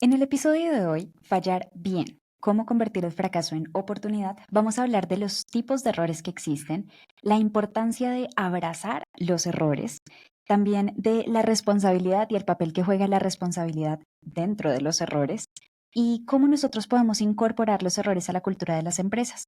En el episodio de hoy, Fallar bien, cómo convertir el fracaso en oportunidad, vamos a hablar de los tipos de errores que existen, la importancia de abrazar los errores, también de la responsabilidad y el papel que juega la responsabilidad dentro de los errores y cómo nosotros podemos incorporar los errores a la cultura de las empresas.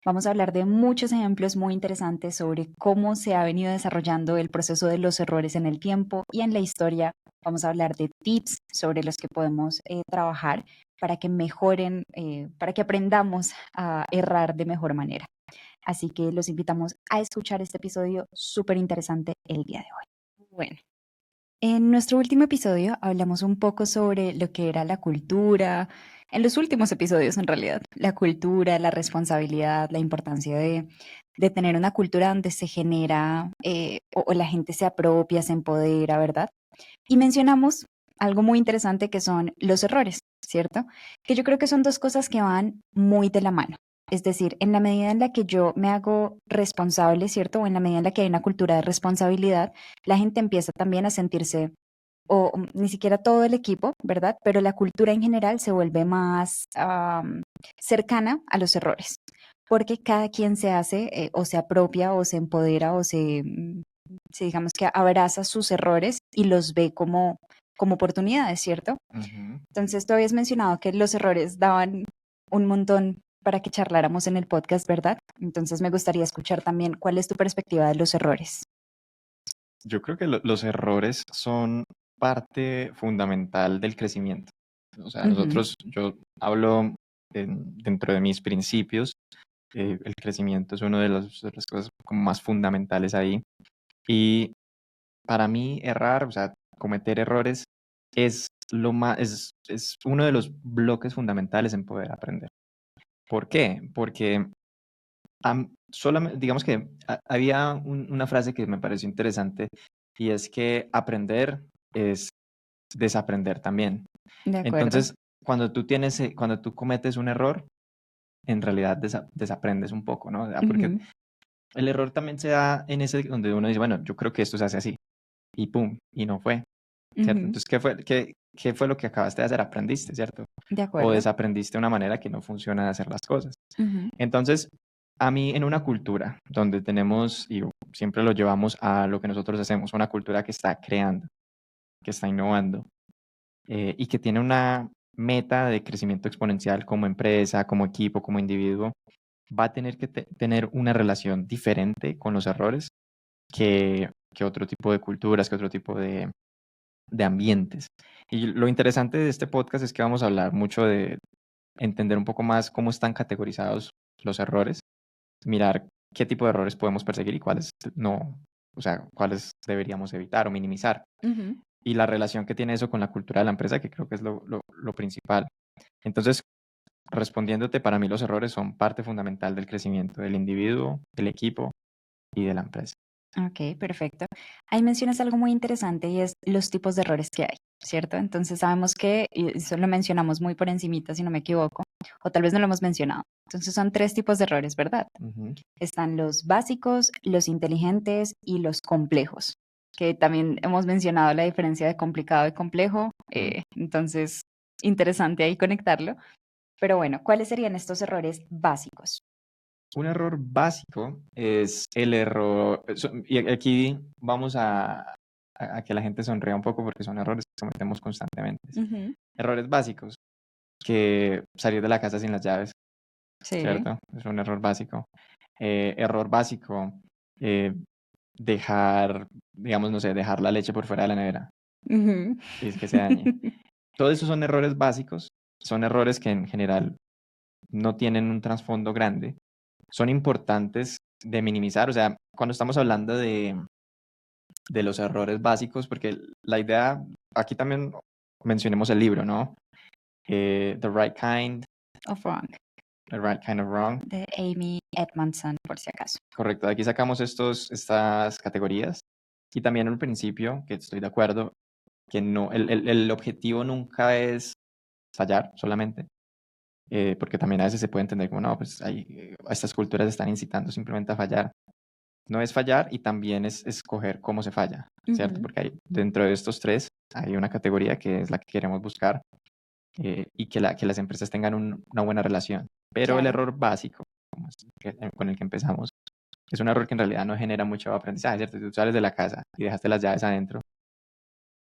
Vamos a hablar de muchos ejemplos muy interesantes sobre cómo se ha venido desarrollando el proceso de los errores en el tiempo y en la historia. Vamos a hablar de tips sobre los que podemos trabajar para que mejoren, para que aprendamos a errar de mejor manera. Así que los invitamos a escuchar este episodio súper interesante el día de hoy. Bueno, en nuestro último episodio hablamos un poco sobre lo que era la cultura, en los últimos episodios en realidad, la cultura, la responsabilidad, la importancia de tener una cultura donde se genera o la gente se apropia, se empodera, ¿verdad? Y mencionamos algo muy interesante que son los errores, ¿cierto? Que yo creo que son dos cosas que van muy de la mano. Es decir, en la medida en la que yo me hago responsable, ¿cierto? O en la medida en la que hay una cultura de responsabilidad, la gente empieza también a sentirse, o ni siquiera todo el equipo, ¿verdad? Pero la cultura en general se vuelve más cercana a los errores, porque cada quien se hace o se apropia o se empodera o se digamos que abraza sus errores y los ve como oportunidades, ¿cierto? Ujú. Entonces, tú habías mencionado que los errores daban un montón para que charláramos en el podcast, ¿verdad? Entonces, me gustaría escuchar también cuál es tu perspectiva de los errores. Yo creo que los errores son parte fundamental del crecimiento. O sea, Ujú, yo hablo dentro de mis principios, el crecimiento es una de las cosas como más fundamentales ahí. Y para mí errar, o sea, cometer errores es es uno de los bloques fundamentales en poder aprender. ¿Por qué? Porque solamente, digamos que había una frase que me pareció interesante y es que aprender es desaprender también. de acuerdo. Entonces, cuando tú cometes un error, en realidad desaprendes un poco, ¿no? Porque Ujú, el error también se da en ese donde uno dice, bueno, yo creo que esto se hace así y pum, y no fue, ¿cierto? ujú, Entonces, qué fue lo que acabaste de hacer? Aprendiste, ¿cierto? de O acuerdo. desaprendiste una manera que no funciona de hacer las cosas. Ujú, Entonces, a mí en una cultura donde tenemos, y siempre lo llevamos a lo que nosotros hacemos, una cultura que está creando, que está innovando y que tiene una meta de crecimiento exponencial como empresa, como equipo, como individuo, va a tener que tener una relación diferente con los errores que otro tipo de culturas, que otro tipo de ambientes. Y lo interesante de este podcast es que vamos a hablar mucho de entender un poco más cómo están categorizados los errores, mirar qué tipo de errores podemos perseguir y cuáles no, o sea, cuáles deberíamos evitar o minimizar. ujú. Y la relación que tiene eso con la cultura de la empresa, que creo que es lo principal. Entonces, respondiéndote, para mí los errores son parte fundamental del crecimiento del individuo, del equipo y de la empresa. Ok, perfecto. Ahí mencionas algo muy interesante y es los tipos de errores que hay, ¿cierto? Entonces sabemos que, y eso lo mencionamos muy por encimita, si no me equivoco, o tal vez no lo hemos mencionado. Entonces son tres tipos de errores, ¿verdad? Ujú. Están los básicos, los inteligentes y los complejos, que también hemos mencionado la diferencia de complicado y complejo, Mm. entonces interesante ahí conectarlo. Pero bueno, ¿cuáles serían estos errores básicos? Un error básico es el error, y aquí vamos a que la gente sonría un poco porque son errores que cometemos constantemente. Ujú, Errores básicos, que salir de la casa sin las llaves, sí. ¿cierto? Es un error básico. Error básico, eh, dejar, digamos, no sé, dejar la leche por fuera de la nevera Ujú. y es que se dañe. Todos esos son errores básicos, son errores que en general no tienen un trasfondo grande, son importantes de minimizar, o sea, cuando estamos hablando de los errores básicos, porque la idea, aquí también mencionemos el libro, ¿no? Of wrong, The Right Kind of Wrong. de Amy Edmondson, por si acaso. Correcto, de aquí sacamos estas categorías y también al principio, que estoy de acuerdo, que no, el objetivo nunca es fallar solamente, porque también a veces se puede entender como, no, pues estas culturas están incitando simplemente a fallar. No es fallar y también es escoger cómo se falla, ¿cierto? Ujú, Porque dentro de estos tres hay una categoría que es la que queremos buscar, y que las empresas tengan una buena relación. Pero el Claro. error básico, como con el que empezamos, es un error que en realidad no genera mucho aprendizaje, ¿cierto? Si tú sales de la casa y dejaste las llaves adentro,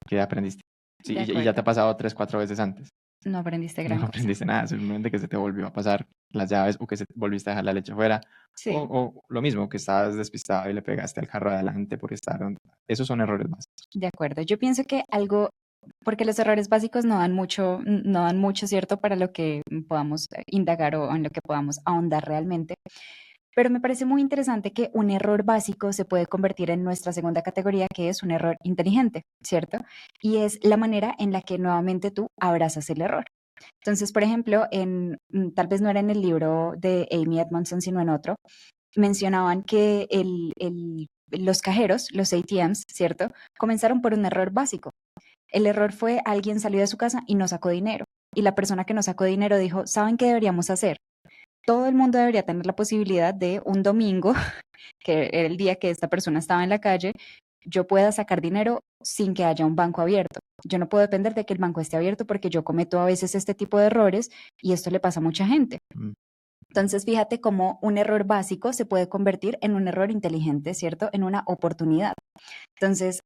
¿qué aprendiste? Sí, De y ya te acuerdo. ha pasado 3, 4 veces antes. No aprendiste No gran cosa. aprendiste nada, simplemente que se te volvió a pasar las llaves o que se volviste a dejar la leche fuera. Sí, O lo mismo, que estabas despistado y le pegaste al carro adelante porque estaban... Esos son errores básicos. de acuerdo. Yo pienso que algo, porque los errores básicos no dan mucho, ¿cierto? Para lo que podamos indagar o en lo que podamos ahondar realmente. Pero me parece muy interesante que un error básico se puede convertir en nuestra segunda categoría, que es un error inteligente, ¿cierto? Y es la manera en la que nuevamente tú abrazas el error. Entonces, por ejemplo, tal vez no era en el libro de Amy Edmondson, sino en otro, mencionaban que los cajeros, los ATMs, ¿cierto? Comenzaron por un error básico. El error fue alguien salió de su casa y no sacó dinero. Y la persona que no sacó dinero dijo, ¿saben qué deberíamos hacer? Todo el mundo debería tener la posibilidad de un domingo, que era el día que esta persona estaba en la calle, yo pueda sacar dinero sin que haya un banco abierto. Yo no puedo depender de que el banco esté abierto porque yo cometo a veces este tipo de errores y esto le pasa a mucha gente. Mm, Entonces, fíjate cómo un error básico se puede convertir en un error inteligente, ¿cierto? En una oportunidad. Entonces,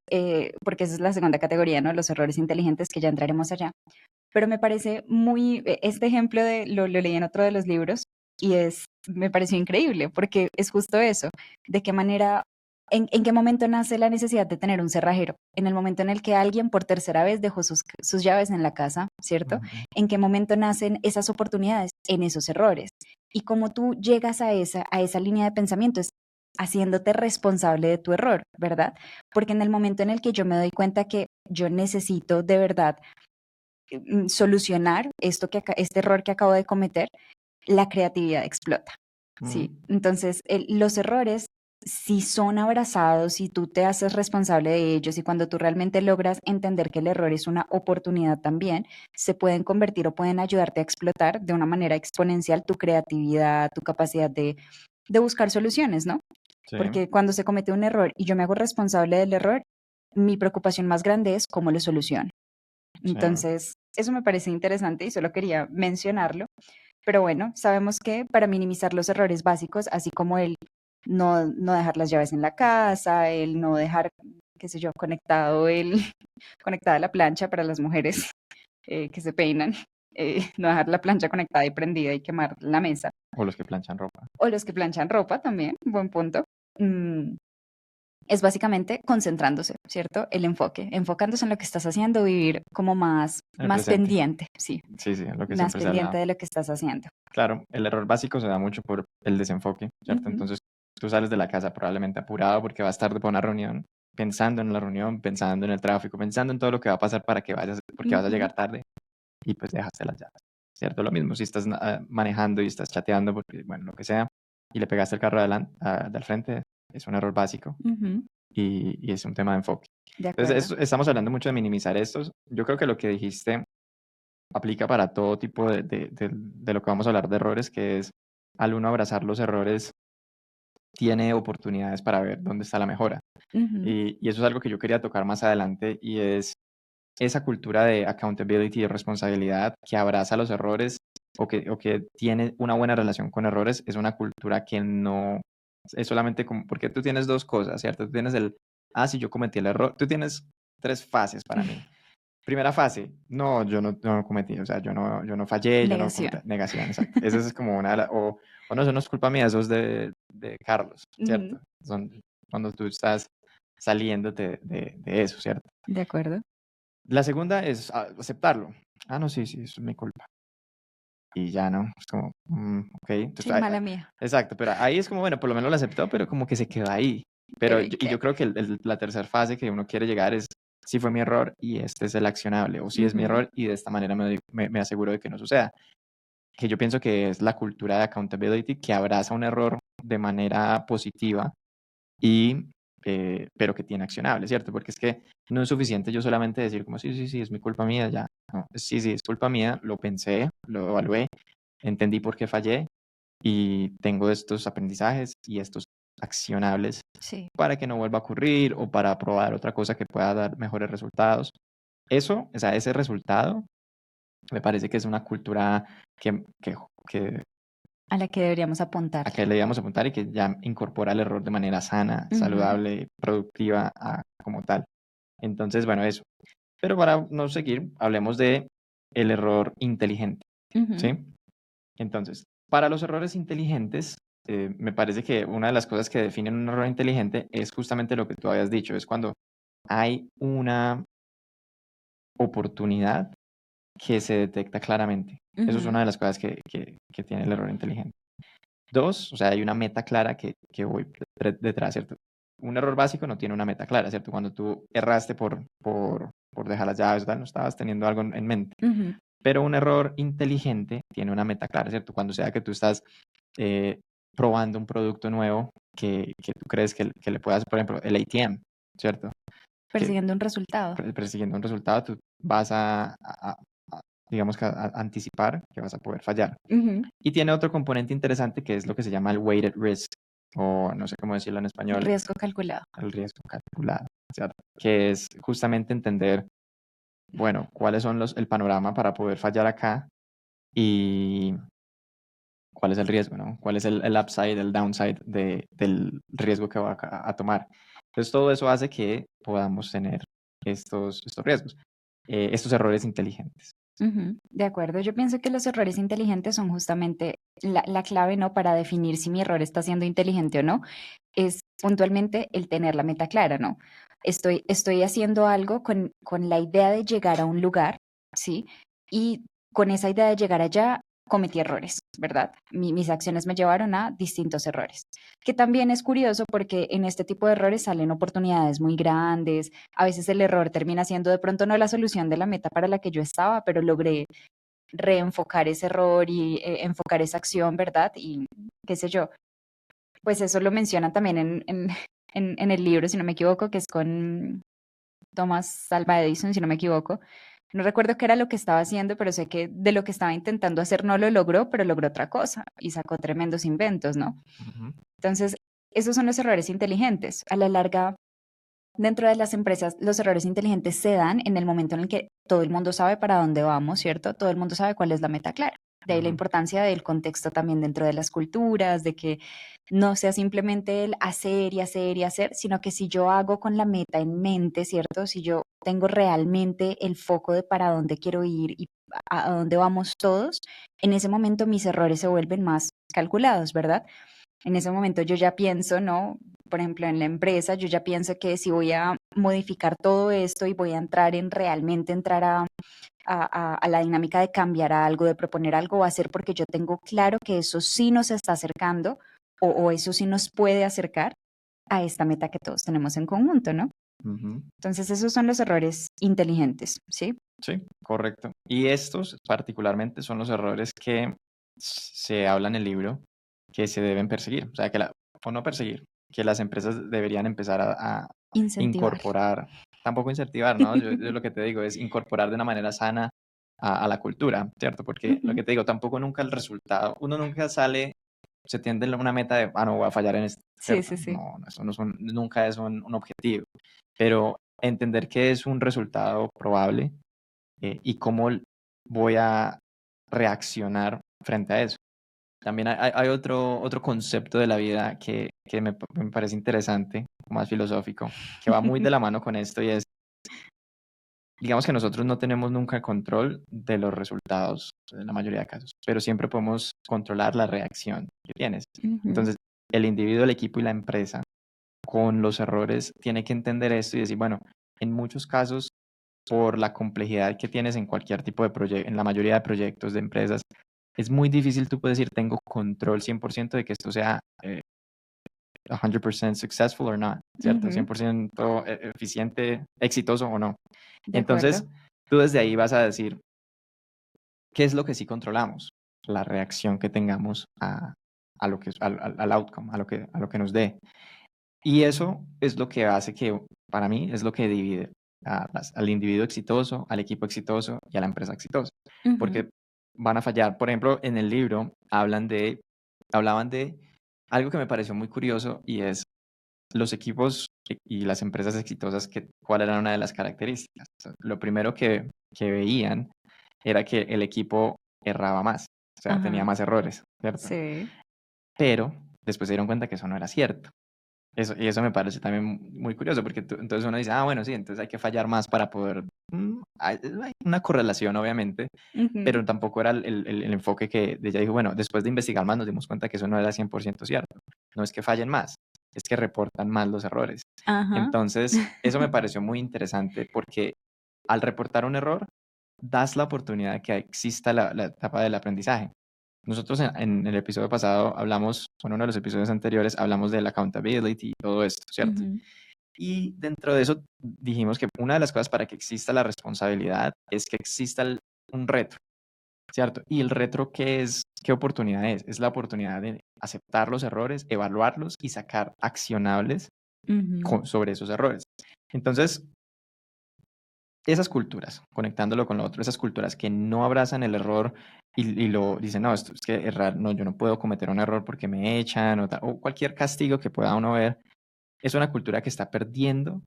porque esa es la segunda categoría, ¿no? Los errores inteligentes, que ya entraremos allá. Pero me parece este ejemplo lo leí en otro de los libros y me pareció increíble porque es justo eso, de qué manera, en qué momento nace la necesidad de tener un cerrajero, en el momento en el que alguien por tercera vez dejó sus llaves en la casa, ¿cierto? ujú. En qué momento nacen esas oportunidades, en esos errores. Y cómo tú llegas a esa línea de pensamiento es haciéndote responsable de tu error, ¿verdad? Porque en el momento en el que yo me doy cuenta que yo necesito de verdad solucionar este error que acabo de cometer, la creatividad explota, ¿sí? Mm, Entonces, los errores, si son abrazados, si tú te haces responsable de ellos y cuando tú realmente logras entender que el error es una oportunidad también, se pueden convertir o pueden ayudarte a explotar de una manera exponencial tu creatividad, tu capacidad de buscar soluciones, ¿no? sí, Porque cuando se comete un error y yo me hago responsable del error, mi preocupación más grande es cómo lo soluciono. sí, Entonces, eso me parece interesante y solo quería mencionarlo. Pero bueno, sabemos que para minimizar los errores básicos, así como el no dejar las llaves en la casa, el no dejar, qué sé yo, conectada la plancha para las mujeres que se peinan, no dejar la plancha conectada y prendida y quemar la mesa, o los que planchan ropa, o los que planchan ropa también, buen punto. Mm, es básicamente concentrándose, ¿cierto? El enfoque, enfocándose en lo que estás haciendo, vivir como en el más presente. pendiente, sí, Sí, sí, lo que más siempre se ha pendiente hablado. de lo que estás haciendo. Claro, el error básico se da mucho por el desenfoque, ¿cierto? Ujú, Entonces, tú sales de la casa probablemente apurado porque vas tarde para una reunión, pensando en la reunión, pensando en el tráfico, pensando en todo lo que va a pasar para que vayas, porque vas a ujú, llegar tarde y pues dejaste las llaves, ¿cierto? Lo mismo si estás manejando y estás chateando, porque, bueno, lo que sea, y le pegaste el carro del frente, es un error básico ujú, y es un tema de enfoque. de Entonces, acuerdo. estamos hablando mucho de minimizar estos. Yo creo que lo que dijiste aplica para todo tipo de lo que vamos a hablar de errores, que es al uno abrazar los errores, tiene oportunidades para ver dónde está la mejora. Ujú, Y eso es algo que yo quería tocar más adelante y es esa cultura de accountability, de responsabilidad, que abraza los errores o que tiene una buena relación con errores, es una cultura que no es solamente como, porque tú tienes dos cosas, ¿cierto? Tú tienes si yo cometí el error, tú tienes tres fases para mí. Primera fase, no, yo no cometí, o sea, yo no fallé, yo no cometí, negación. negación, exacto. Esa es como o no, eso no es culpa mía, eso es de Carlos, Ujú, ¿cierto? Son cuando tú estás saliéndote de eso, ¿cierto? de acuerdo. La segunda es aceptarlo. No, sí, sí, eso es mi culpa. Y ya no, es como, ok. Entonces, Sí, mala mía. exacto, pero ahí es como, bueno, por lo menos lo aceptó, pero como que se quedó ahí. Pero ¿Y yo qué? creo que la tercera fase que uno quiere llegar es, si fue mi error y este es el accionable, o si es mi Ujú, error y de esta manera me aseguro de que no suceda. Que yo pienso que es la cultura de accountability que abraza un error de manera positiva y, pero que tiene accionable, ¿cierto? Porque es que no es suficiente yo solamente decir como, sí, sí, sí, es mi culpa mía, ya. No, sí, sí, es culpa mía, lo pensé, lo evalué, entendí por qué fallé y tengo estos aprendizajes y estos accionables sí, para que no vuelva a ocurrir o para probar otra cosa que pueda dar mejores resultados. Eso, o sea, ese resultado Me parece que es una cultura que, que, que A la que deberíamos apuntar. a que le debíamos apuntar y que ya incorpora el error de manera sana, Ujú, saludable, productiva como tal. Entonces, bueno, eso. Pero para no seguir, hablemos de el error inteligente, ujú, ¿sí? Entonces, para los errores inteligentes, me parece que una de las cosas que definen un error inteligente es justamente lo que tú habías dicho, es cuando hay una oportunidad que se detecta claramente. Eso es ujú. una de las cosas que tiene el error inteligente. Dos, o sea, hay una meta clara que voy detrás, ¿cierto? Un error básico no tiene una meta clara, ¿cierto? Cuando tú erraste por dejar las llaves, tal, no estabas teniendo algo en mente. Ujú. Pero un error inteligente tiene una meta clara, ¿cierto? Cuando sea que tú estás eh, probando un producto nuevo que tú crees que le puedas, por ejemplo, el ATM, ¿cierto? Que Persiguiendo un resultado. persiguiendo un resultado, tú vas digamos que a anticipar que vas a poder fallar. Ujú. Y tiene otro componente interesante que es lo que se llama el weighted risk, o no sé cómo decirlo en español, Riesgo calculado. el riesgo calculado, ¿cierto? Que es justamente entender, bueno, cuáles son el panorama para poder fallar acá y cuál es el riesgo, ¿no? Cuál es el upside, el downside del riesgo que va a tomar. Entonces, todo eso hace que podamos tener estos riesgos, estos errores inteligentes. Ujú, de acuerdo, yo pienso que los errores inteligentes son justamente la clave, ¿no? Para definir si mi error está siendo inteligente o no, es puntualmente el tener la meta clara, ¿no? Estoy haciendo algo con la idea de llegar a un lugar, ¿sí? Y con esa idea de llegar allá cometí errores, ¿verdad? Mis acciones me llevaron a distintos errores, que también es curioso porque en este tipo de errores salen oportunidades muy grandes. A veces el error termina siendo de pronto no la solución de la meta para la que yo estaba, pero logré reenfocar ese error y enfocar esa acción, ¿verdad? Y qué sé yo, pues eso lo mencionan también en el libro, si no me equivoco, que es con Thomas Alva Edison, si no me equivoco. No recuerdo qué era lo que estaba haciendo, pero sé que de lo que estaba intentando hacer no lo logró, pero logró otra cosa y sacó tremendos inventos, ¿no? Ujú, Entonces, esos son los errores inteligentes. A la larga, dentro de las empresas, los errores inteligentes se dan en el momento en el que todo el mundo sabe para dónde vamos, ¿cierto? Todo el mundo sabe cuál es la meta clara. De ahí la ujú, importancia del contexto también dentro de las culturas, de que no sea simplemente el hacer y hacer y hacer, sino que si yo hago con la meta en mente, ¿cierto? Si yo tengo realmente el foco de para dónde quiero ir y a dónde vamos todos, en ese momento mis errores se vuelven más calculados, ¿verdad? En ese momento yo ya pienso, ¿no? Por ejemplo, en la empresa, yo ya pienso que si voy a modificar todo esto y voy a entrar en realmente entrar a la dinámica de cambiar algo, de proponer algo, va a ser porque yo tengo claro que eso sí nos está acercando o eso sí nos puede acercar a esta meta que todos tenemos en conjunto, ¿no? ujú. Entonces, esos son los errores inteligentes, ¿sí? Sí, correcto. Y estos particularmente son los errores que se habla en el libro que se deben perseguir. O sea, o no perseguir, que las empresas deberían empezar a Incentivar. incorporar, tampoco incentivar, ¿no? Yo lo que te digo es incorporar de una manera sana a la cultura, ¿cierto? Porque lo Ujú. que te digo, tampoco nunca el resultado, uno nunca sale, se tiende una meta de, no, voy a fallar en esto, Sí, ¿cierto? sí, sí. No, eso no es nunca es un objetivo, pero entender que es un resultado probable y cómo voy a reaccionar frente a eso. También hay otro concepto de la vida que me parece interesante, más filosófico, que va muy de la mano con esto y es, digamos que nosotros no tenemos nunca el control de los resultados en la mayoría de casos, pero siempre podemos controlar la reacción que tienes. Ujú, Entonces, el individuo, el equipo y la empresa con los errores tiene que entender esto y decir, bueno, en muchos casos por la complejidad que tienes en cualquier tipo de proyecto, en la mayoría de proyectos de empresas, es muy difícil tú puedes decir, tengo control 100% de que esto sea 100% successful or not, ¿cierto? ujú, 100% eficiente, exitoso o no. de acuerdo. Entonces, tú desde ahí vas a decir, ¿qué es lo que sí controlamos? La reacción que tengamos a lo que, al outcome, a lo que nos dé. Y eso es lo que hace que, para mí, es lo que divide al individuo exitoso, al equipo exitoso y a la empresa exitosa. Ujú, Porque van a fallar. Por ejemplo, en el libro hablaban de algo que me pareció muy curioso y es los equipos y las empresas exitosas, ¿cuál era una de las características? O sea, lo primero que veían era que el equipo erraba más, o sea, tenía Ajá. más errores, ¿cierto? Sí. Pero después se dieron cuenta que eso no era cierto. Y eso me parece también muy curioso, porque entonces uno dice, bueno, sí, entonces hay que fallar más para poder... hay una correlación, obviamente, Ujú. pero tampoco era el enfoque que ella dijo, bueno, después de investigar más nos dimos cuenta que eso no era 100% cierto. No es que fallen más, es que reportan más los errores. Ajá. Entonces, eso me pareció muy interesante porque al reportar un error, das la oportunidad de que exista la etapa del aprendizaje. Nosotros en el episodio pasado hablamos, en uno de los episodios anteriores, hablamos del accountability y todo esto, ¿cierto? Ujú. Y dentro de eso dijimos que una de las cosas para que exista la responsabilidad es que exista un retro, ¿cierto? Y el retro, ¿qué es? ¿Qué oportunidad es? Es la oportunidad de aceptar los errores, evaluarlos y sacar accionables Ujú. sobre esos errores. Entonces, esas culturas, conectándolo con lo otro, esas culturas que no abrazan el error y lo dicen, no, esto es que errar, no, yo no puedo cometer un error porque me echan o cualquier castigo que pueda uno ver, es una cultura que está perdiendo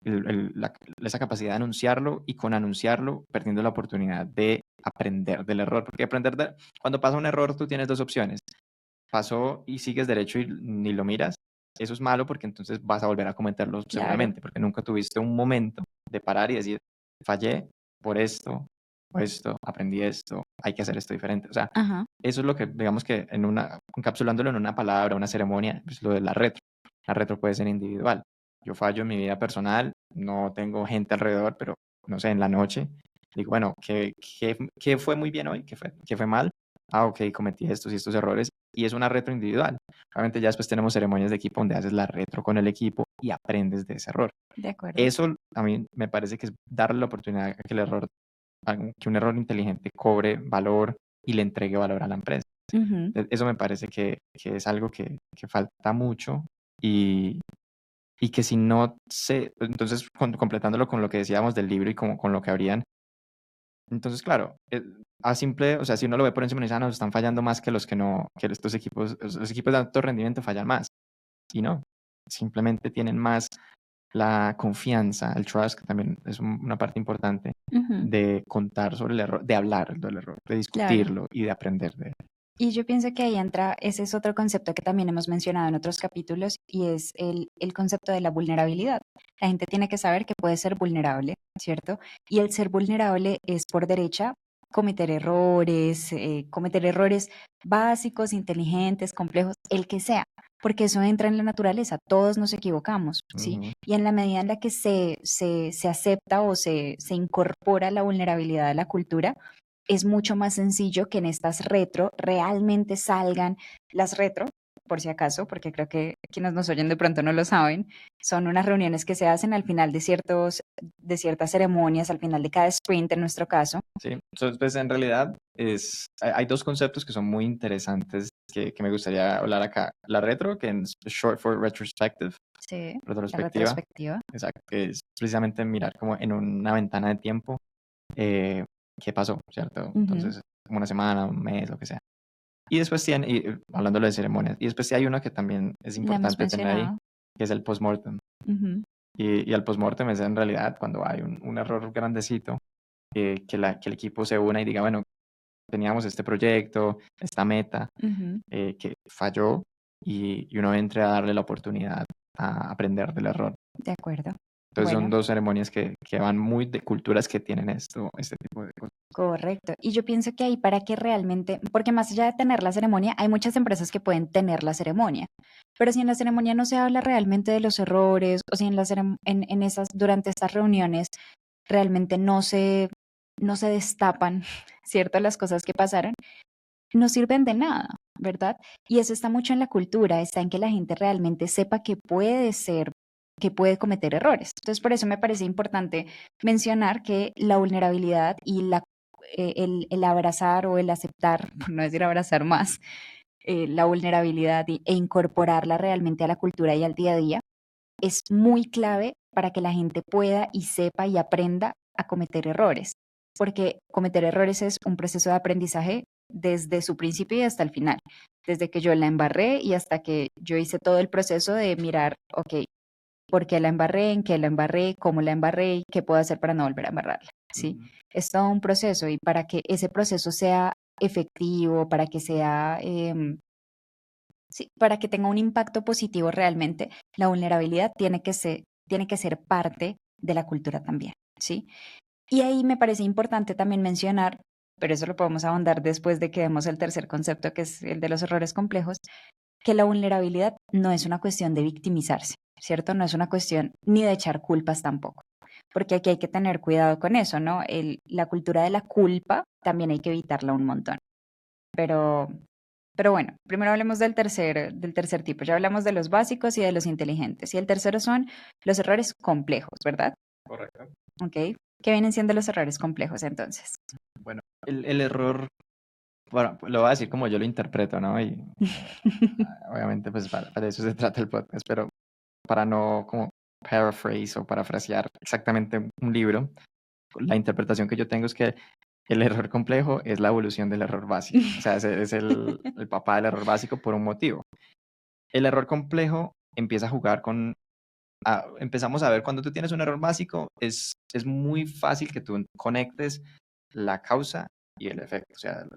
esa capacidad de anunciarlo y con anunciarlo perdiendo la oportunidad de aprender del error. Porque cuando pasa un error tú tienes dos opciones. Pasó y sigues derecho y ni lo miras. Eso es malo porque entonces vas a volver a cometerlo Claro. seguramente, porque nunca tuviste un momento de parar y decir, fallé por esto, o esto, aprendí esto, hay que hacer esto diferente. O sea, Ajá. eso es lo que, digamos que encapsulándolo en una palabra, una ceremonia, pues lo de la retro. La retro puede ser individual. Yo fallo en mi vida personal, no tengo gente alrededor, pero no sé, en la noche, digo, bueno, ¿qué fue muy bien hoy? ¿Qué fue mal? Ok, cometí estos y estos errores, y es una retro individual. Obviamente ya después tenemos ceremonias de equipo donde haces la retro con el equipo y aprendes de ese error. De acuerdo. Eso a mí me parece que es darle la oportunidad a que un error inteligente cobre valor y le entregue valor a la empresa. Ujú. Eso me parece que es algo que falta mucho y que si no se, entonces completándolo con lo que decíamos del libro y con lo que habrían, entonces claro, o sea, si uno lo ve por encima y dice, no, están fallando más que los que no, que estos equipos, los equipos de alto rendimiento fallan más. Y no, simplemente tienen más la confianza, el trust, que también es una parte importante Ujú. de contar sobre el error, de hablar del error, de Claro. discutirlo y de aprender de él. Y yo pienso que ahí entra, ese es otro concepto que también hemos mencionado en otros capítulos y es el concepto de la vulnerabilidad. La gente tiene que saber que puede ser vulnerable, ¿cierto? Y el ser vulnerable es por derecha cometer errores básicos, inteligentes, complejos, el que sea, porque eso entra en la naturaleza, todos nos equivocamos, ¿sí? Ujú, Y en la medida en la que se acepta o se incorpora la vulnerabilidad a la cultura, es mucho más sencillo que en estas retro realmente salgan las retro, por si acaso, porque creo que quienes nos oyen de pronto no lo saben, son unas reuniones que se hacen al final de ciertas ceremonias, al final de cada sprint en nuestro caso. sí, entonces pues en realidad hay dos conceptos que son muy interesantes que me gustaría hablar acá. La retro, que es short for retrospective, Sí, la retrospectiva, retrospectiva. exacto, que es precisamente mirar como en una ventana de tiempo eh, qué pasó, ¿cierto? Ujú. Entonces, como una semana, un mes, lo que sea. Y después tiene, hablándolo de ceremonias, y después sí hay uno que también es La hemos importante tener ahí, mencionado. que es el postmortem. Ujú. Y el postmortem es en realidad cuando hay un error grandecito, que el equipo se una y diga, bueno, teníamos este proyecto, esta meta, Ujú. que falló y uno entre a darle la oportunidad a aprender del error. De acuerdo. Entonces son Bueno, dos ceremonias que van muy de culturas que tienen este tipo de cosas. correcto. Y yo pienso que ahí para que realmente, porque más allá de tener la ceremonia, hay muchas empresas que pueden tener la ceremonia, pero si en la ceremonia no se habla realmente de los errores, o si en esas, durante estas reuniones realmente no se destapan, ¿cierto? Las cosas que pasaron, no sirven de nada, ¿verdad? Y eso está mucho en la cultura, está en que la gente realmente sepa que puede ser, que puede cometer errores. Entonces, por eso me parece importante mencionar que la vulnerabilidad y el abrazar o el aceptar, por no decir abrazar más, la vulnerabilidad e incorporarla realmente a la cultura y al día a día es muy clave para que la gente pueda y sepa y aprenda a cometer errores, porque cometer errores es un proceso de aprendizaje desde su principio y hasta el final, desde que yo la embarré y hasta que yo hice todo el proceso de mirar, ok, ¿por qué la embarré? ¿En qué la embarré? ¿Cómo la embarré? ¿Qué puedo hacer para no volver a embarrarla? ¿sí? Es todo un proceso y para que ese proceso sea efectivo, para que sea, sí, para que tenga un impacto positivo realmente, la vulnerabilidad tiene que ser parte de la cultura también, ¿sí? Y ahí me parece importante también mencionar, pero eso lo podemos ahondar después de que demos el tercer concepto, que es el de los errores complejos, que la vulnerabilidad no es una cuestión de victimizarse, ¿cierto? No es una cuestión ni de echar culpas tampoco, porque aquí hay que tener cuidado con eso, ¿no? La cultura de la culpa también hay que evitarla un montón. Pero, pero bueno, primero hablemos del tercer tipo. Ya hablamos de los básicos y de los inteligentes. Y el tercero son los errores complejos, ¿verdad? Correcto. ¿Ok? ¿Qué vienen siendo los errores complejos entonces? Bueno, el error, bueno, lo voy a decir como yo lo interpreto, ¿no? Y obviamente pues para eso se trata el podcast, pero para no como paraphrase o parafrasear exactamente un libro, la interpretación que yo tengo es que el error complejo es la evolución del error básico. O sea, es el papá del error básico por un motivo. El error complejo empieza a jugar con... empezamos a ver cuando tú tienes un error básico, es muy fácil que tú conectes la causa y el efecto. O sea,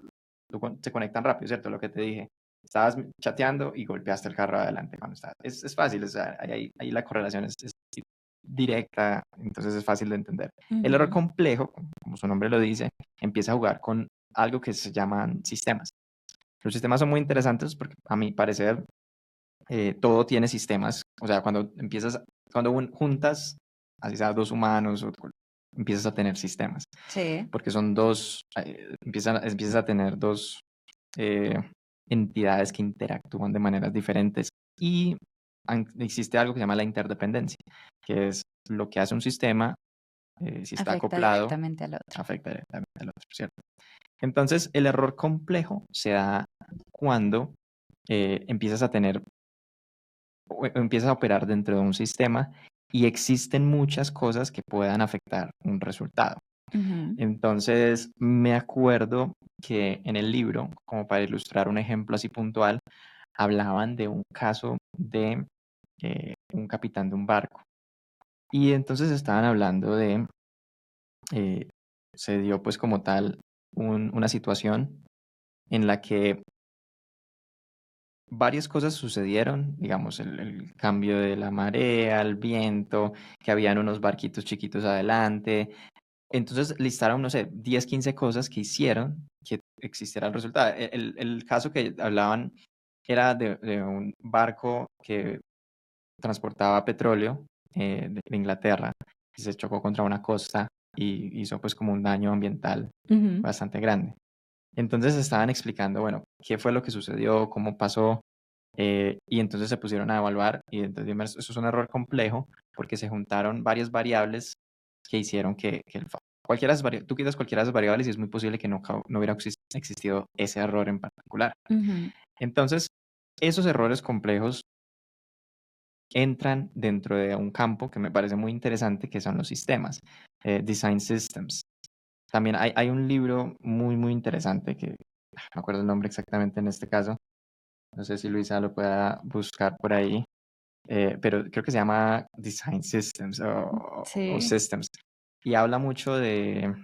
se conectan rápido, ¿cierto? Lo que te dije. Estabas chateando y golpeaste el carro adelante cuando estabas. Es fácil, o sea, ahí la correlación es directa, entonces es fácil de entender. El error Ujú. complejo, como su nombre lo dice, empieza a jugar con algo que se llaman sistemas. Los sistemas son muy interesantes porque, a mi parecer, todo tiene sistemas. O sea, cuando juntas, así sea dos humanos, empiezas a tener sistemas. Sí, Porque son dos, empiezas a tener dos eh, entidades que interactúan de maneras diferentes. Y existe algo que se llama la interdependencia, que es lo que hace un sistema, si está afecta acoplado, directamente al otro. afecta directamente al otro, ¿cierto? Entonces, el error complejo se da cuando empiezas a tener empiezas a operar dentro de un sistema y existen muchas cosas que puedan afectar un resultado. Ujú. Entonces, me acuerdo que en el libro, como para ilustrar un ejemplo así puntual, hablaban de un caso de un capitán de un barco. Y entonces estaban hablando de, eh, se dio pues como tal una situación en la que varias cosas sucedieron, digamos, el cambio de la marea, el viento, que habían unos barquitos chiquitos adelante. Entonces listaron, no sé, 10 15 cosas que hicieron que existiera el resultado. El caso que hablaban era de un barco que transportaba petróleo de Inglaterra y se chocó contra una costa y hizo pues como un daño ambiental Ujú. bastante grande. Entonces estaban explicando, bueno, qué fue lo que sucedió, cómo pasó, y entonces se pusieron a evaluar y entonces eso es un error complejo porque se juntaron varias variables que hicieron cualquiera de tú quitas cualquiera de esas variables y es muy posible que no hubiera existido ese error en particular. Ujú. Entonces, esos errores complejos entran dentro de un campo que me parece muy interesante, que son los sistemas, Design Systems. También hay un libro muy, muy interesante que no me acuerdo el nombre exactamente en este caso. No sé si Luisa lo pueda buscar por ahí, pero creo que se llama Design Systems o Sí. Systems. Y habla mucho es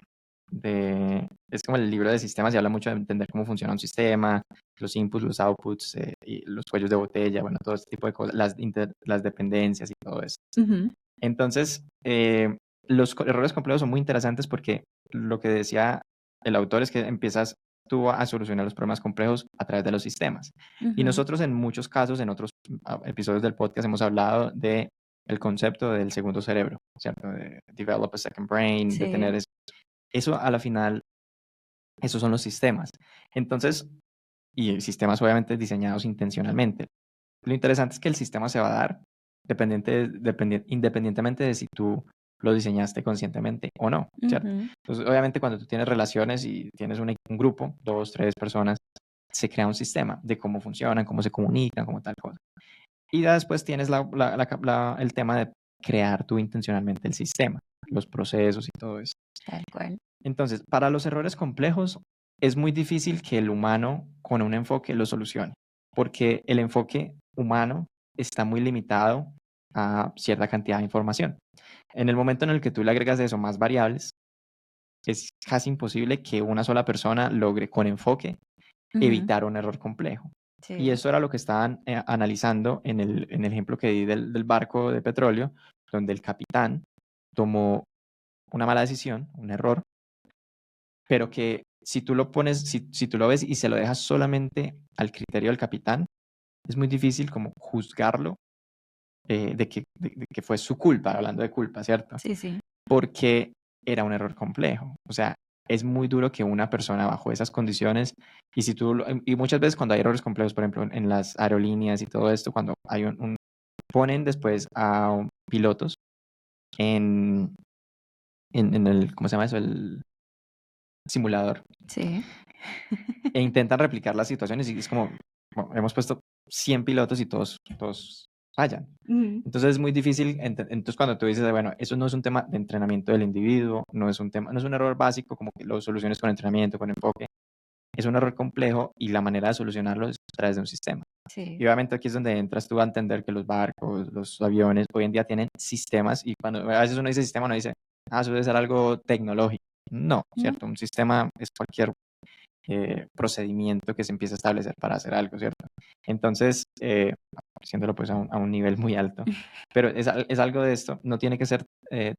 como el libro de sistemas y habla mucho de entender cómo funciona un sistema, los inputs, los outputs, y los cuellos de botella, bueno, todo este tipo de cosas, las dependencias y todo eso. Ujú. Entonces, los errores complejos son muy interesantes porque lo que decía el autor es que empiezas tú a solucionar los problemas complejos a través de los sistemas. Y Ujú. nosotros en muchos casos, en otros episodios del podcast, hemos hablado de el concepto del segundo cerebro, ¿cierto? De develop a second brain, de tener Sí. eso. Eso a la final, esos son los sistemas. Entonces, y sistemas obviamente diseñados intencionalmente. Lo interesante es que el sistema se va a dar independientemente de si tú lo diseñaste conscientemente o no, ¿cierto? Ujú. Entonces, obviamente, cuando tú tienes relaciones y tienes un grupo, dos, tres personas, se crea un sistema de cómo funcionan, cómo se comunican, cómo tal cosa. Y ya después tienes el tema de crear tú intencionalmente el sistema, los procesos y todo eso. Tal cual. Entonces, para los errores complejos, es muy difícil que el humano con un enfoque lo solucione, porque el enfoque humano está muy limitado a cierta cantidad de información. En el momento en el que tú le agregas a eso más variables, es casi imposible que una sola persona logre con enfoque Ujú. evitar un error complejo. Y Sí. eso era lo que estaban analizando en el ejemplo que di del barco de petróleo, donde el capitán tomó una mala decisión, un error, pero que si tú lo pones, si tú lo ves y se lo dejas solamente al criterio del capitán, es muy difícil como juzgarlo de que fue su culpa, hablando de culpa, ¿cierto? Sí, sí. Porque era un error complejo. O sea, es muy duro que una persona bajo esas condiciones, y si tú, y muchas veces cuando hay errores complejos, por ejemplo, en las aerolíneas y todo esto, cuando hay ponen después a pilotos en, en el, ¿cómo se llama eso? El simulador, Sí. e intentan replicar las situaciones y es como, bueno, hemos puesto 100 pilotos y todos fallan. Ujú. Entonces es muy difícil, entonces cuando tú dices, bueno, eso no es un tema de entrenamiento del individuo, no es un error básico como que lo soluciones con entrenamiento, con enfoque, es un error complejo y la manera de solucionarlo es a través de un sistema. Sí. Y obviamente aquí es donde entras tú a entender que los barcos, los aviones, hoy en día tienen sistemas y cuando a veces uno dice sistema, uno dice, eso debe ser algo tecnológico. No, No. ¿cierto? Un sistema es cualquier procedimiento que se empieza a establecer para hacer algo, ¿cierto? Entonces, haciéndolo pues a un nivel muy alto, pero es algo de esto, no tiene que ser de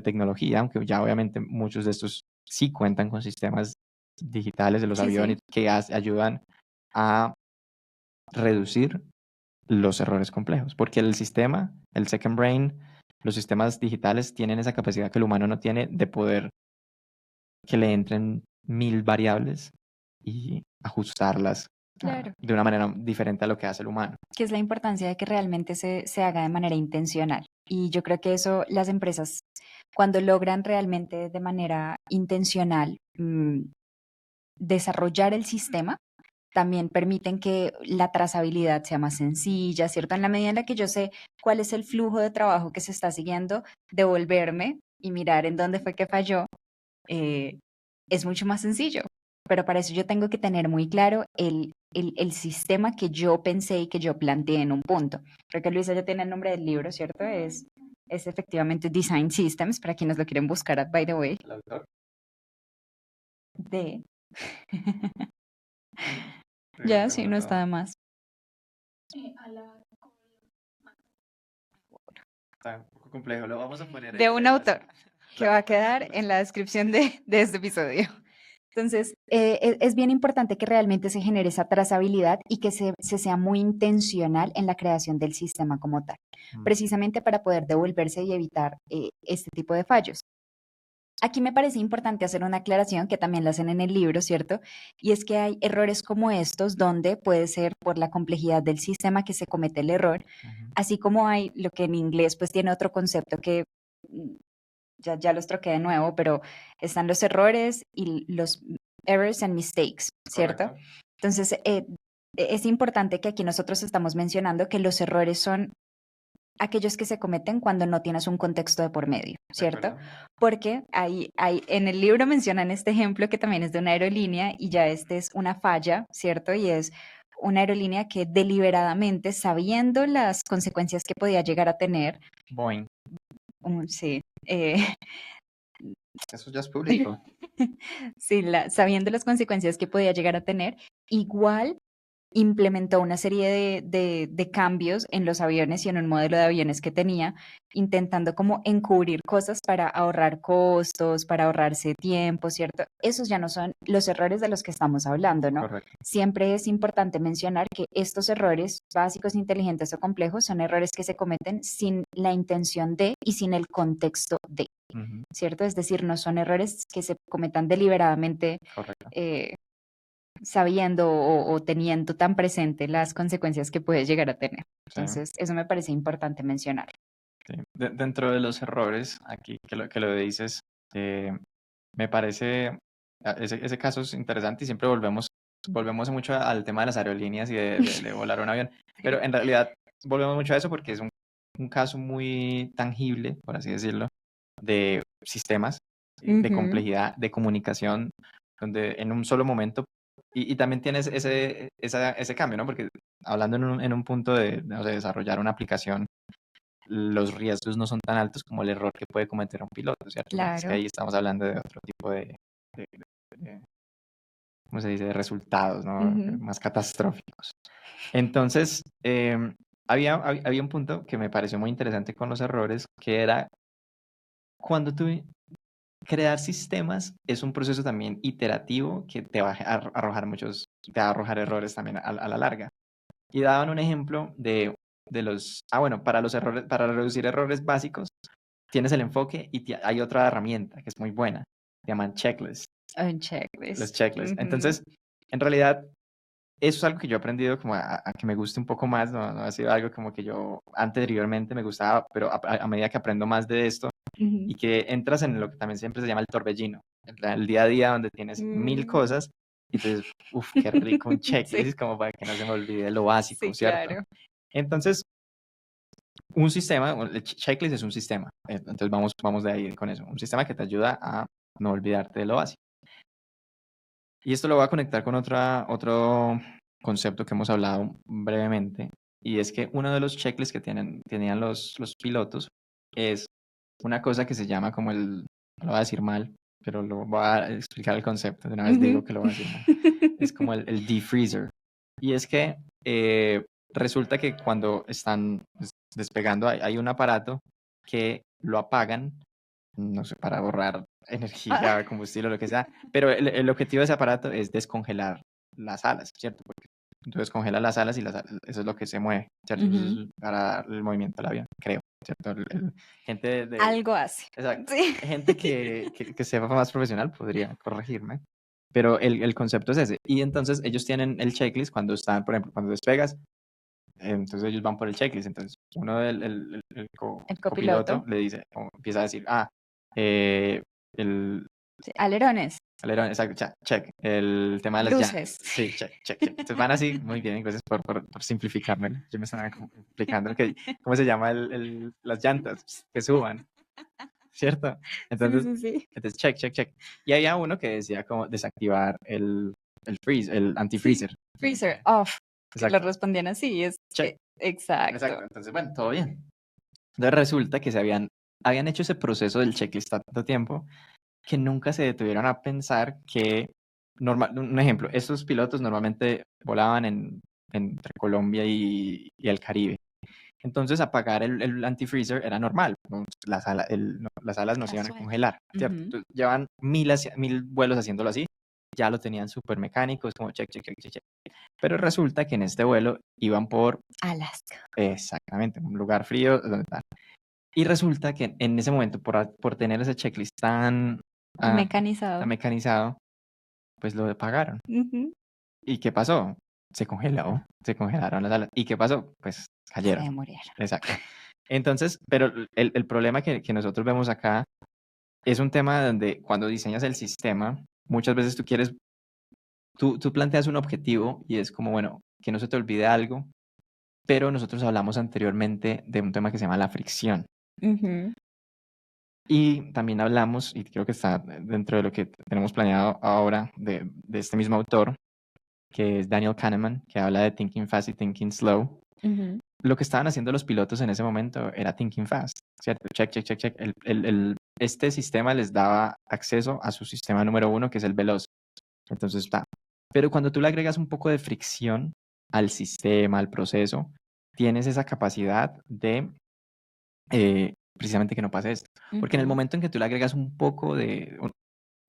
tecnología, aunque ya obviamente muchos de estos sí cuentan con sistemas digitales de los Sí, sí. aviones que ayudan a reducir los errores complejos, porque el sistema, el second brain, los sistemas digitales tienen esa capacidad que el humano no tiene de poder que le entren 1000 variables y ajustarlas Claro. de una manera diferente a lo que hace el humano. Que es la importancia de que realmente se haga de manera intencional. Y yo creo que eso las empresas, cuando logran realmente de manera intencional desarrollar el sistema, también permiten que la trazabilidad sea más sencilla, ¿cierto? En la medida en la que yo sé cuál es el flujo de trabajo que se está siguiendo, devolverme y mirar en dónde fue que falló, eh, es mucho más sencillo. Pero para eso yo tengo que tener muy claro el sistema que yo pensé y que yo planteé en un punto. Creo que Luisa ya tiene el nombre del libro, ¿cierto? Es efectivamente Design Systems, para quienes lo quieren buscar, by the way. ¿El autor? De. Ya, sí, no está Pregunto, de más. está un poco complejo, lo vamos a poner De un autor que va a quedar la- en la descripción de este episodio. Entonces, es bien importante que realmente se genere esa trazabilidad y que se sea muy intencional en la creación del sistema como tal, Mm, precisamente para poder devolverse y evitar este tipo de fallos. Aquí me parece importante hacer una aclaración que también la hacen en el libro, ¿cierto? Y es que hay errores como estos donde puede ser por la complejidad del sistema que se comete el error, ujú. así como hay lo que en inglés pues tiene otro concepto que mm, ya los troqué de nuevo, pero están los errores y los errors and mistakes, ¿cierto? Correcto, Entonces, es importante que aquí nosotros estamos mencionando que los errores son aquellos que se cometen cuando no tienes un contexto de por medio, de ¿cierto? acuerdo. Porque en el libro mencionan este ejemplo que también es de una aerolínea y ya este es una falla, ¿cierto? Y es una aerolínea que deliberadamente, sabiendo las consecuencias que podía llegar a tener, Boeing, sí, eso ya es público. sí, sabiendo las consecuencias que podía llegar a tener, igual implementó una serie de cambios en los aviones y en un modelo de aviones que tenía, intentando como encubrir cosas para ahorrar costos, para ahorrarse tiempo, ¿cierto? Esos ya no son los errores de los que estamos hablando, ¿no? Correcto, Siempre es importante mencionar que estos errores básicos, inteligentes o complejos son errores que se cometen sin la intención de y sin el contexto de, ujú, ¿cierto? Es decir, no son errores que se cometan deliberadamente correcto. eh, sabiendo o teniendo tan presente las consecuencias que puede llegar a tener. Sí, Entonces, eso me parece importante mencionar. sí. Dentro de los errores, aquí que lo dices, eh, me parece, ese caso es interesante y siempre volvemos mucho al tema de las aerolíneas y de volar un avión, pero en realidad volvemos mucho a eso porque es un caso muy tangible, por así decirlo, de sistemas, de Ujú. complejidad, de comunicación, donde en un solo momento, y también tienes ese cambio, ¿no? Porque hablando en un punto de, no sé, desarrollar una aplicación los riesgos no son tan altos como el error que puede cometer un piloto, ¿cierto? Porque es que Claro. ahí estamos hablando de otro tipo de- de- ¿cómo se dice? De resultados, ¿no? Ujú. Más catastróficos. Entonces, había un punto que me pareció muy interesante con los errores, que era cuando tú crear sistemas es un proceso también iterativo que te va a arrojar te va a arrojar errores también a la larga. Y daban un ejemplo de los, bueno, para los errores, para reducir errores básicos, tienes el enfoque y hay otra herramienta que es muy buena, se llaman checklists, Un los checklist. checklists. Ujú. Entonces, en realidad, eso es algo que yo he aprendido como a que me guste un poco más, no ha sido algo como que yo anteriormente me gustaba, pero a medida que aprendo más de esto Ujú. y que entras en lo que también siempre se llama el torbellino, el día a día donde tienes mil Mm, cosas y entonces, uff, qué rico un sí, checklist como para que no se me olvide lo básico, sí, ¿cierto? claro. Entonces, un sistema, el checklist es un sistema, entonces vamos de ahí con eso, un sistema que te ayuda a no olvidarte de lo básico. Y esto lo voy a conectar con otro concepto que hemos hablado brevemente, y es que uno de los checklists que tenían los pilotos es una cosa que se llama como lo voy a decir mal, pero lo voy a explicar el concepto, de una vez digo Ujú. que lo voy a decir mal. Es como el defreezer. Y es que resulta que cuando están despegando hay un aparato que lo apagan, no sé, para ahorrar Ah, energía, combustible, lo que sea, pero el objetivo de ese aparato es descongelar las alas, ¿cierto? Porque tú descongelas las alas y eso es lo que se mueve, ¿cierto? Eso ujú. es para dar el movimiento al avión, creo, ¿cierto? Gente Algo así. exacto, Sí. gente que sepa más profesional podría corregirme, pero el concepto es ese. Y entonces ellos tienen el checklist cuando están, por ejemplo, cuando despegas, entonces ellos van por el checklist. Entonces uno El copiloto copiloto. le dice, o empieza a decir, eh, el Sí, alerones, alerón, exacto, check, el tema de las llantas, luces. sí, check. Entonces van así, muy bien, gracias por simplificármelo. Yo me estaba como explicando cómo se llama las llantas que suban, ¿cierto? Sí, Entonces, sí, sí. entonces check. Y había uno que decía como desactivar el freeze, el Sí. anti-freezer. Freezer off, que lo Exacto, respondían así, check, exacto. exacto. Entonces, bueno, todo bien. Entonces resulta que habían hecho ese proceso del checklist tanto tiempo que nunca se detuvieron a pensar que, un ejemplo, estos pilotos normalmente volaban entre Colombia y el Caribe. Entonces apagar el antifreezer era normal, ¿no? Las alas no se iban a Casual. congelar, ¿cierto? Ujú. Entonces, llevan mil vuelos haciéndolo así, ya lo tenían súper mecánico, es como check. Pero resulta que en este vuelo iban por Alaska. exactamente un lugar frío, donde tal. Y resulta que en ese momento, por tener ese checklist ah, tan Mecanizado. mecanizado, pues lo apagaron. Ujú. ¿Y qué pasó? Se congelaron las alas. ¿Y qué pasó? Pues cayeron. Se murieron. Exacto. Entonces, pero el problema que nosotros vemos acá es un tema donde cuando diseñas el sistema, muchas veces tú planteas un objetivo y es como, bueno, que no se te olvide algo, pero nosotros hablamos anteriormente de un tema que se llama la fricción. Ujú. Y también hablamos, y creo que está dentro de lo que tenemos planeado ahora, de este mismo autor, que es Daniel Kahneman, que habla de thinking fast y thinking slow. Ujú. Lo que estaban haciendo los pilotos en ese momento era thinking fast, ¿cierto? Check. Este sistema les daba acceso a su sistema número uno, que es el veloz. Entonces está. Pero cuando tú le agregas un poco de fricción al sistema, al proceso, tienes esa capacidad de precisamente que no pase esto. Porque en el Ujú. momento en que tú le agregas un poco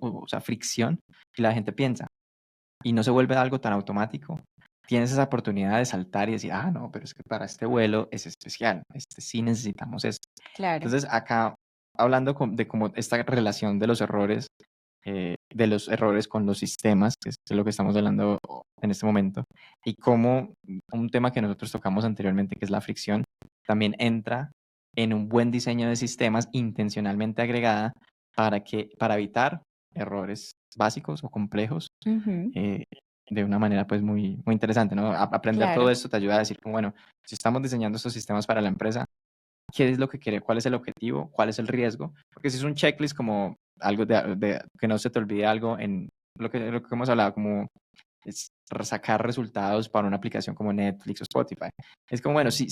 o sea, fricción, y la gente piensa, y no se vuelve algo tan automático, tienes esa oportunidad de saltar y decir, no, pero es que para este vuelo es especial, sí necesitamos esto. Claro. Entonces, acá, hablando de cómo esta relación de los errores con los sistemas, que es de lo que estamos hablando en este momento, y cómo un tema que nosotros tocamos anteriormente, que es la fricción, también entra en un buen diseño de sistemas intencionalmente agregada para evitar errores básicos o complejos Ujú. eh, de una manera pues muy interesante, ¿no? Aprender Claro. todo esto te ayuda a decir como, bueno, si estamos diseñando estos sistemas para la empresa, ¿qué es lo que quiere? ¿Cuál es el objetivo? ¿Cuál es el riesgo? Porque si es un checklist como algo que no se te olvide algo en lo que hemos hablado, como es sacar resultados para una aplicación como Netflix o Spotify. Es como, bueno, si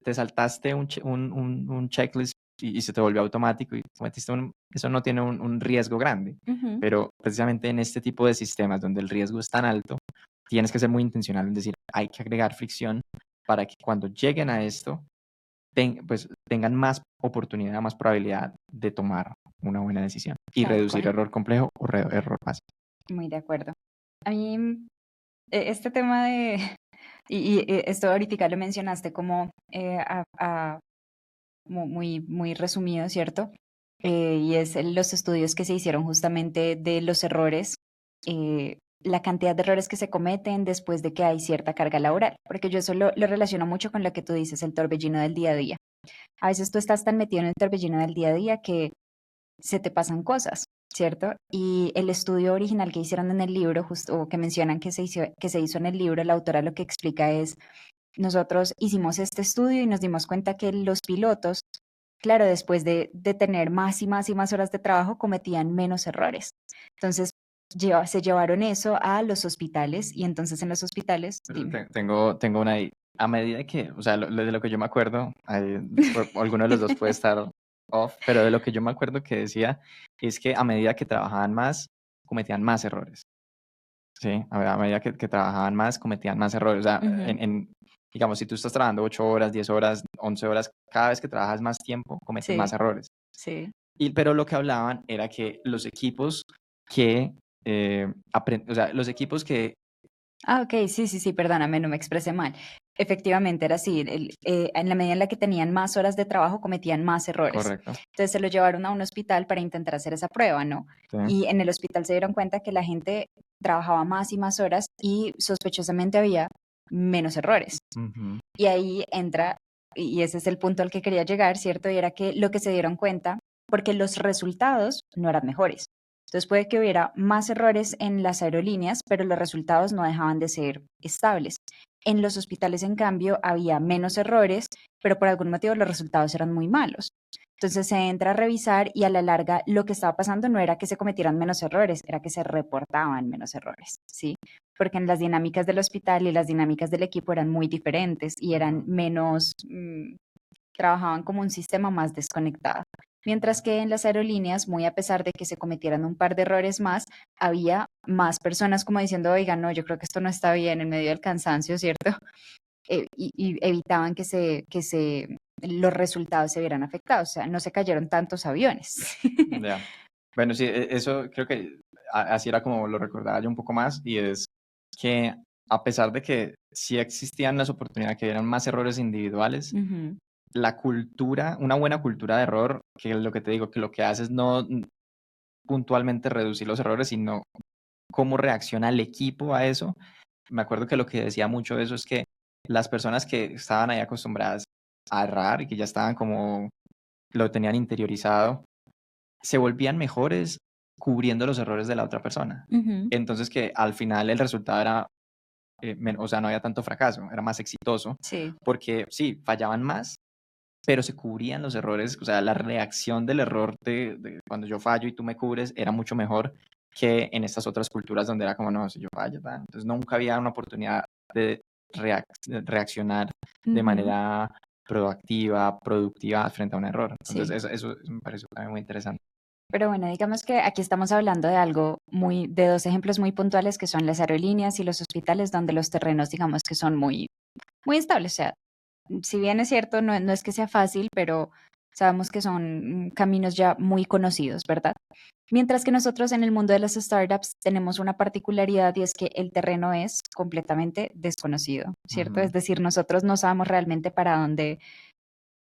te saltaste un checklist y se te volvió automático y cometiste eso no tiene un riesgo grande, Ujú. pero precisamente en este tipo de sistemas donde el riesgo es tan alto, tienes que ser muy intencional en decir, hay que agregar fricción para que cuando lleguen a esto, pues tengan más oportunidad, más probabilidad de tomar una buena decisión y Tal reducir cual. error complejo o error fácil. Muy de acuerdo. A mí, este tema de, esto ahorita lo mencionaste como muy, muy resumido, ¿cierto? Y es los estudios que se hicieron justamente de los errores, la cantidad de errores que se cometen después de que hay cierta carga laboral, porque yo eso lo relaciono mucho con lo que tú dices, el torbellino del día a día. A veces tú estás tan metido en el torbellino del día a día que se te pasan cosas, ¿cierto? Y el estudio original que hicieron en el libro, justo, o que mencionan que se hizo en el libro, la autora lo que explica es, nosotros hicimos este estudio y nos dimos cuenta que los pilotos, claro, después de tener más y más y más horas de trabajo, cometían menos errores. Entonces, se llevaron eso a los hospitales y entonces en los hospitales, Pero dime. tengo una ahí. A medida que, o sea, de lo que yo me acuerdo, alguno de los dos puede estar off, pero de lo que yo me acuerdo que decía es que a medida que trabajaban más, cometían más errores. Sí, a medida que trabajaban más, cometían más errores. O sea, Ujú. digamos, si tú estás trabajando 8 horas, 10 horas, 11 horas, cada vez que trabajas más tiempo, cometes más Sí, errores. sí. Pero lo que hablaban era que los equipos que, o sea, los equipos que, Ah, ok, sí, sí, sí, perdóname, no me expresé mal. Efectivamente era así, en la medida en la que tenían más horas de trabajo cometían más errores. correcto, Entonces se lo llevaron a un hospital para intentar hacer esa prueba, ¿no? sí, Y en el hospital se dieron cuenta que la gente trabajaba más y más horas y sospechosamente había menos errores. ujú, Y ahí entra, y ese es el punto al que quería llegar, ¿cierto? Y era que lo que se dieron cuenta, porque los resultados no eran mejores. Entonces puede que hubiera más errores en las aerolíneas, pero los resultados no dejaban de ser estables. En los hospitales, en cambio, había menos errores, pero por algún motivo los resultados eran muy malos. Entonces se entra a revisar y a la larga lo que estaba pasando no era que se cometieran menos errores, era que se reportaban menos errores, ¿sí? Porque en las dinámicas del hospital y las dinámicas del equipo eran muy diferentes y eran ujú. menos, trabajaban como un sistema más desconectado. Mientras que en las aerolíneas, muy a pesar de que se cometieran un par de errores más, había más personas como diciendo, oiga, no, yo creo que esto no está bien en medio del cansancio, ¿cierto? Y evitaban los resultados se vieran afectados, o sea, no se cayeron tantos aviones. Ya. Bueno, sí, eso creo que así era como lo recordaba yo un poco más, y es que a pesar de que sí existían las oportunidades, que eran más errores individuales, Ujú, la cultura, una buena cultura de error, que es lo que te digo, que lo que hace es no puntualmente reducir los errores, sino cómo reacciona el equipo a eso. Me acuerdo que lo que decía mucho de eso es que las personas que estaban ahí acostumbradas a errar y que ya estaban como lo tenían interiorizado, se volvían mejores cubriendo los errores de la otra persona. ujú, Entonces que al final el resultado era, o sea, no había tanto fracaso, era más exitoso, sí, porque sí, fallaban más, pero se cubrían los errores, o sea, la reacción del error de cuando yo fallo y tú me cubres era mucho mejor que en estas otras culturas donde era como, no, si yo fallo, tal. Entonces nunca había una oportunidad de reaccionar de ujú. manera proactiva, productiva frente a un error. Entonces Sí. eso me pareció también muy interesante. Pero bueno, digamos que aquí estamos hablando de algo de dos ejemplos muy puntuales que son las aerolíneas y los hospitales, donde los terrenos, digamos que son muy, muy estables. O sea, si bien es cierto, no es que sea fácil, pero sabemos que son caminos ya muy conocidos, ¿verdad? Mientras que nosotros en el mundo de las startups tenemos una particularidad y es que el terreno es completamente desconocido, ¿cierto? Ujú, Es decir, nosotros no sabemos realmente para dónde,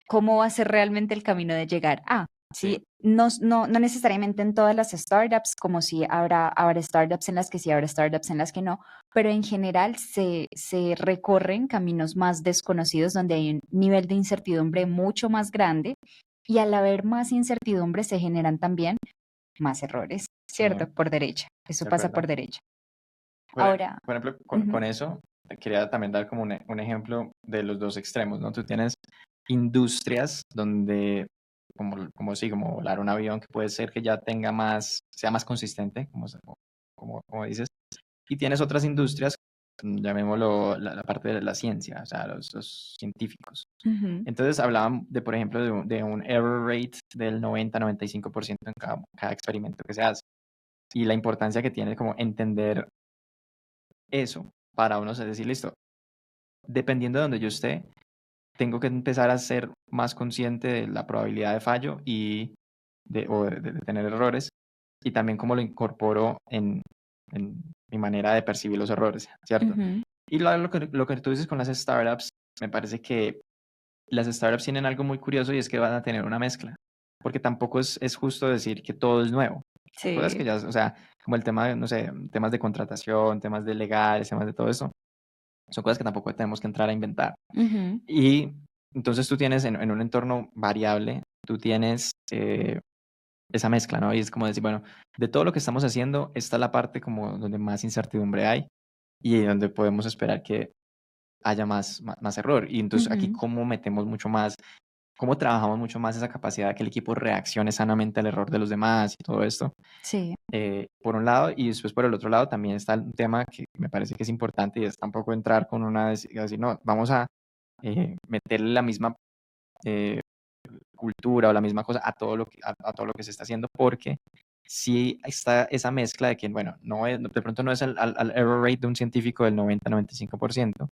cómo va a ser realmente el camino de llegar a. sí, Sí, no necesariamente en todas las startups, como si habrá startups en las que sí, habrá startups en las que no, pero en general se recorren caminos más desconocidos donde hay un nivel de incertidumbre mucho más grande y al haber más incertidumbre se generan también más errores, sí, ¿cierto? Por derecha. Eso de pasa por acuerdo. derecha. Ahora, Por ejemplo, con ujú, eso, te quería también dar como un ejemplo de los dos extremos, ¿no? Tú tienes industrias donde, como volar un avión, que puede ser que ya tenga más, sea más consistente, como dices, Y tienes otras industrias, llamémoslo la parte de la ciencia, o sea, los científicos. Ujú. Entonces hablaban de, por ejemplo, de un error rate del 90-95% en cada experimento que se hace. Y la importancia que tiene como entender eso para uno decir, listo, dependiendo de donde yo esté, tengo que empezar a ser más consciente de la probabilidad de fallo y de tener errores, y también cómo lo incorporo en mi manera de percibir los errores, ¿cierto? Ujú. Y lo que tú dices con las startups, me parece que las startups tienen algo muy curioso, y es que van a tener una mezcla, porque tampoco es justo decir que todo es nuevo. Hay cosas Sí. que ya, o sea, como el tema, no sé, temas de contratación, temas de legales, temas de todo eso, son cosas que tampoco tenemos que entrar a inventar. Ujú. Y entonces tú tienes en un entorno variable, tú tienes esa mezcla, ¿no? Y es como decir, bueno, de todo lo que estamos haciendo, esta es la parte como donde más incertidumbre hay y donde podemos esperar que haya más error. Y entonces aquí Ujú. cómo metemos mucho más, cómo trabajamos mucho más esa capacidad de que el equipo reaccione sanamente al error de los demás y todo esto, Sí. por un lado. Y después por el otro lado también está un tema que me parece que es importante, y es tampoco entrar con decir, no, vamos a meterle la misma eh, cultura o la misma cosa a todo a todo lo que se está haciendo, porque sí está esa mezcla de que, bueno, de pronto no es al error rate de un científico del 90-95%,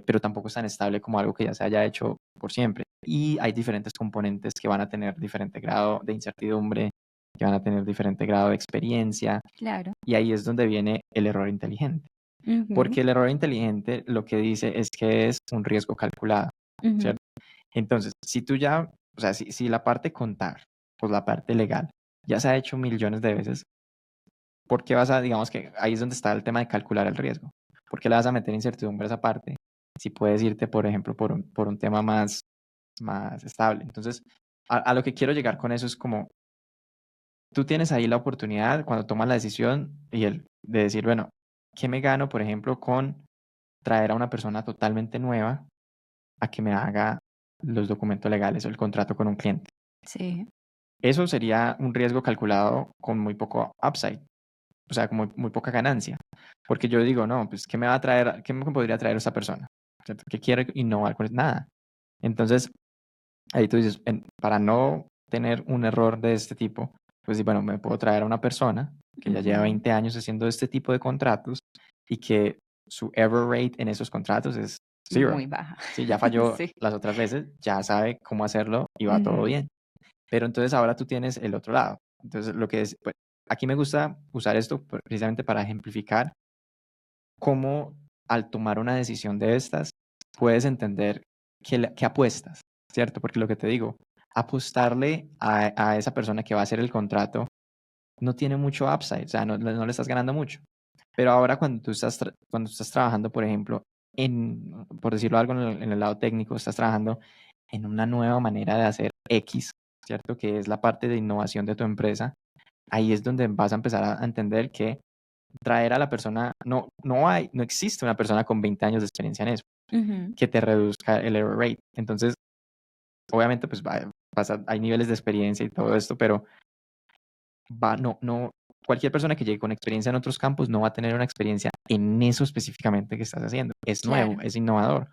pero tampoco es tan estable como algo que ya se haya hecho por siempre. Y hay diferentes componentes que van a tener diferente grado de incertidumbre, que van a tener diferente grado de experiencia, Claro. y ahí es donde viene el error inteligente. Ujú. Porque el error inteligente lo que dice es que es un riesgo calculado, Ujú. ¿cierto? Entonces, si tú ya, o sea, si la parte contar, pues la parte legal, ya se ha hecho millones de veces, ¿por qué digamos que ahí es donde está el tema de calcular el riesgo? ¿Por qué le vas a meter incertidumbre a esa parte si puedes irte, por ejemplo, por un tema más estable? Entonces, a lo que quiero llegar con eso es como, tú tienes ahí la oportunidad cuando tomas la decisión de decir, bueno, ¿qué me gano, por ejemplo, con traer a una persona totalmente nueva a que me haga los documentos legales o el contrato con un cliente? Sí. Eso sería un riesgo calculado con muy poco upside, o sea, con muy poca ganancia. Porque yo digo, no, pues, ¿qué me va a traer, qué me podría traer esa persona? ¿Cierto? ¿Qué quiere innovar con nada? Entonces, ahí tú dices, para no tener un error de este tipo, pues sí, bueno, me puedo traer a una persona que ya lleva Ujú. 20 años haciendo este tipo de contratos, y que su error rate en esos contratos es Muy zero. baja. Si ya falló Sí. las otras veces, ya sabe cómo hacerlo y va todo Ujú. bien. Pero entonces ahora tú tienes el otro lado. Entonces, lo que es, pues, aquí me gusta usar esto precisamente para ejemplificar cómo, al tomar una decisión de estas, puedes entender qué apuestas, ¿cierto? Porque lo que te digo, apostarle a esa persona que va a hacer el contrato no tiene mucho upside, o sea, no le estás ganando mucho. Pero ahora cuando estás trabajando, por ejemplo, por decirlo algo, en el lado técnico, estás trabajando en una nueva manera de hacer X, ¿cierto? Que es la parte de innovación de tu empresa. Ahí es donde vas a empezar a entender que traer a la persona, no existe una persona con 20 años de experiencia en eso, Ujú. que te reduzca el error rate. Entonces, obviamente, pues hay niveles de experiencia y todo esto, pero no, cualquier persona que llegue con experiencia en otros campos no va a tener una experiencia en eso específicamente que estás haciendo. Es nuevo, Claro. es innovador.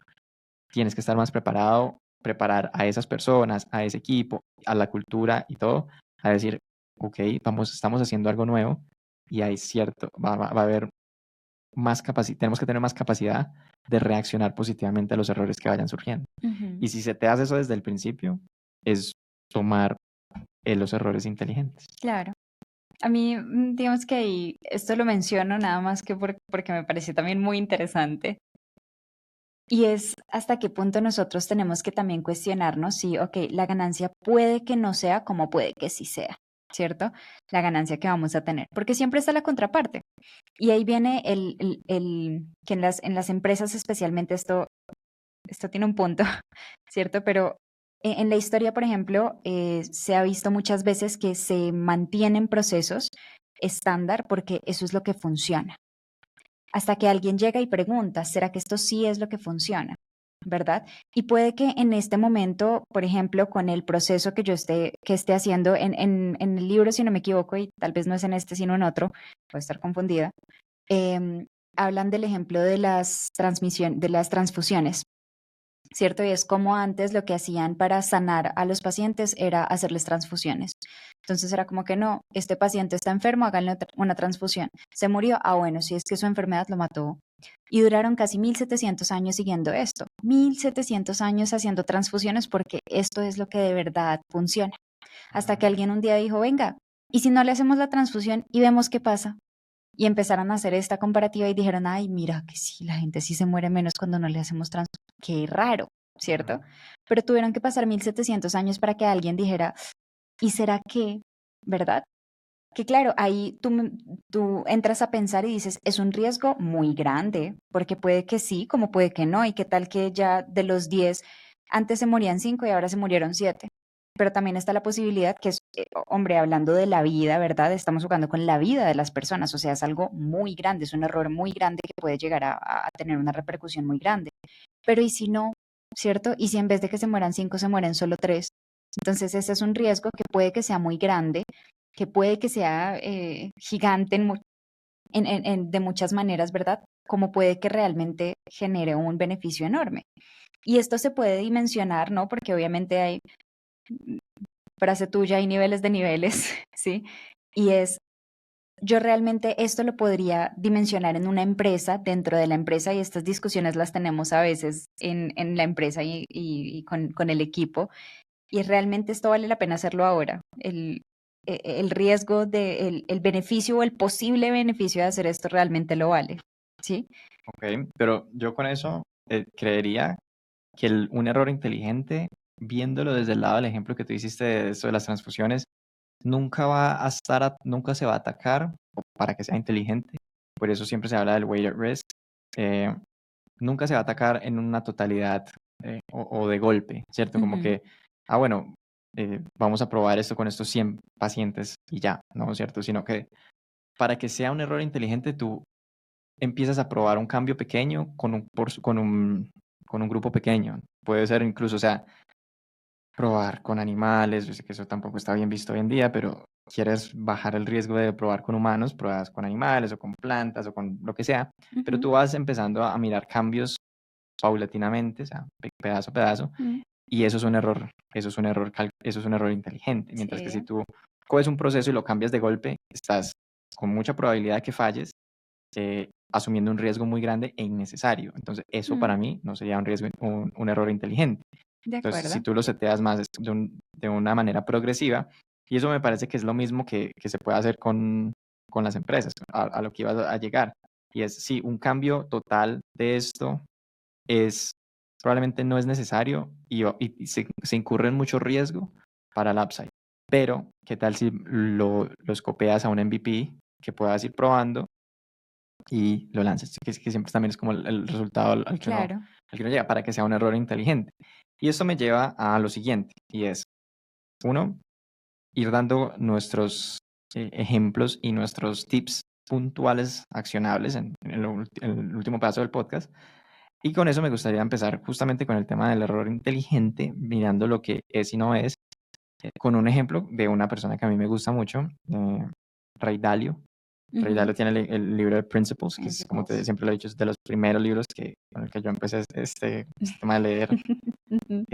Tienes que estar más preparado, preparar a esas personas, a ese equipo, a la cultura y todo, a decir, ok, estamos haciendo algo nuevo, y hay cierto, va a haber más capacidad, tenemos que tener más capacidad de reaccionar positivamente a los errores que vayan surgiendo. Ujú. Y si se te hace eso desde el principio, es tomar los errores inteligentes. Claro. A mí, digamos que ahí, esto lo menciono nada más que porque me pareció también muy interesante. Y es hasta qué punto nosotros tenemos que también cuestionarnos si, ok, la ganancia puede que no sea como puede que sí sea, ¿cierto? La ganancia que vamos a tener, porque siempre está la contraparte. Y ahí viene que en las empresas especialmente esto tiene un punto, ¿cierto? Pero en la historia, por ejemplo, se ha visto muchas veces que se mantienen procesos estándar porque eso es lo que funciona. Hasta que alguien llega y pregunta, ¿será que esto sí es lo que funciona? ¿Verdad? Y puede que en este momento, por ejemplo, con el proceso que esté haciendo en el libro, si no me equivoco, y tal vez no es en este, sino en otro, puedo estar confundida, em, hablan del ejemplo de de las transfusiones, ¿cierto? Y es como antes lo que hacían para sanar a los pacientes era hacerles transfusiones. Entonces era como que no, este paciente está enfermo, háganle una transfusión. Se murió, ah, bueno, si es que su enfermedad lo mató. Y duraron casi 1700 años siguiendo esto, 1700 años haciendo transfusiones porque esto es lo que de verdad funciona. Hasta que alguien un día dijo, venga, ¿y si no le hacemos la transfusión y vemos qué pasa? Y empezaron a hacer esta comparativa y dijeron, ay, mira que sí, la gente sí se muere menos cuando no le hacemos transfusión. Qué raro, ¿cierto? Pero tuvieron que pasar 1700 años para que alguien dijera, ¿y será que, verdad? Que claro, ahí tú entras a pensar y dices, es un riesgo muy grande, porque puede que sí, como puede que no, y qué tal que ya de los 10, antes se morían 5 y ahora se murieron 7. Pero también está la posibilidad que es, hombre, hablando de la vida, ¿verdad? Estamos jugando con la vida de las personas, o sea, es algo muy grande, es un error muy grande que puede llegar a tener una repercusión muy grande. Pero ¿y si no? ¿Cierto? ¿Y si en vez de que se mueran 5 se mueren solo 3? Entonces ese es un riesgo que puede que sea muy grande, que puede que sea gigante de muchas maneras, ¿verdad? Como puede que realmente genere un beneficio enorme. Y esto se puede dimensionar, ¿no? Porque obviamente hay, frase tuya, hay niveles de niveles, ¿sí? Y es, yo realmente esto lo podría dimensionar en una empresa, dentro de la empresa, y estas discusiones las tenemos a veces en la empresa y con el equipo, y realmente esto vale la pena hacerlo ahora. El riesgo el beneficio o el posible beneficio de hacer esto realmente lo vale, ¿sí? Ok, pero yo con eso creería que un error inteligente, viéndolo desde el lado del ejemplo que tú hiciste de esto de las transfusiones, nunca va a estar, nunca se va a atacar o para que sea inteligente. Por eso siempre se habla del weighted risk. eh, Nunca se va a atacar en una totalidad o de golpe, ¿cierto? Como Ujú, que, bueno, vamos a probar esto con estos 100 pacientes y ya, ¿no? ¿Cierto? Sino que para que sea un error inteligente, tú empiezas a probar un cambio pequeño con un grupo pequeño. Puede ser incluso, o sea, probar con animales, yo sé que eso tampoco está bien visto hoy en día, pero quieres bajar el riesgo de probar con humanos, pruebas con animales o con plantas o con lo que sea, pero ujú, tú vas empezando a mirar cambios paulatinamente, o sea, pedazo a pedazo, mm, y eso es un error, eso es un error inteligente, mientras que si sí, tú coges un proceso y lo cambias de golpe, estás con mucha probabilidad de que falles, asumiendo un riesgo muy grande e innecesario. Entonces, eso mm, para mí no sería un riesgo, un error inteligente. de Entonces, si acuerdo. tú lo seteas más de una manera progresiva, y eso me parece que es lo mismo que se puede hacer con las empresas, a lo que ibas a llegar. Y es, sí, un cambio total de esto es probablemente no es necesario y se incurre en mucho riesgo para el upside. Pero, ¿qué tal si lo escopeas a un MVP que puedas ir probando y lo lanzas? Que siempre también es como el resultado Claro. al que uno llega, para que sea un error inteligente. Y esto me lleva a lo siguiente, y es, uno, ir dando nuestros ejemplos y nuestros tips puntuales, accionables en el último paso del podcast. Y con eso me gustaría empezar justamente con el tema del error inteligente, mirando lo que es y no es, con un ejemplo de una persona que a mí me gusta mucho, Ray Dalio. Ray Ujú, Dalio tiene el libro de Principles, que es, como principles. siempre lo he dicho, es de los primeros libros con el que yo empecé este tema de leer. Ujú,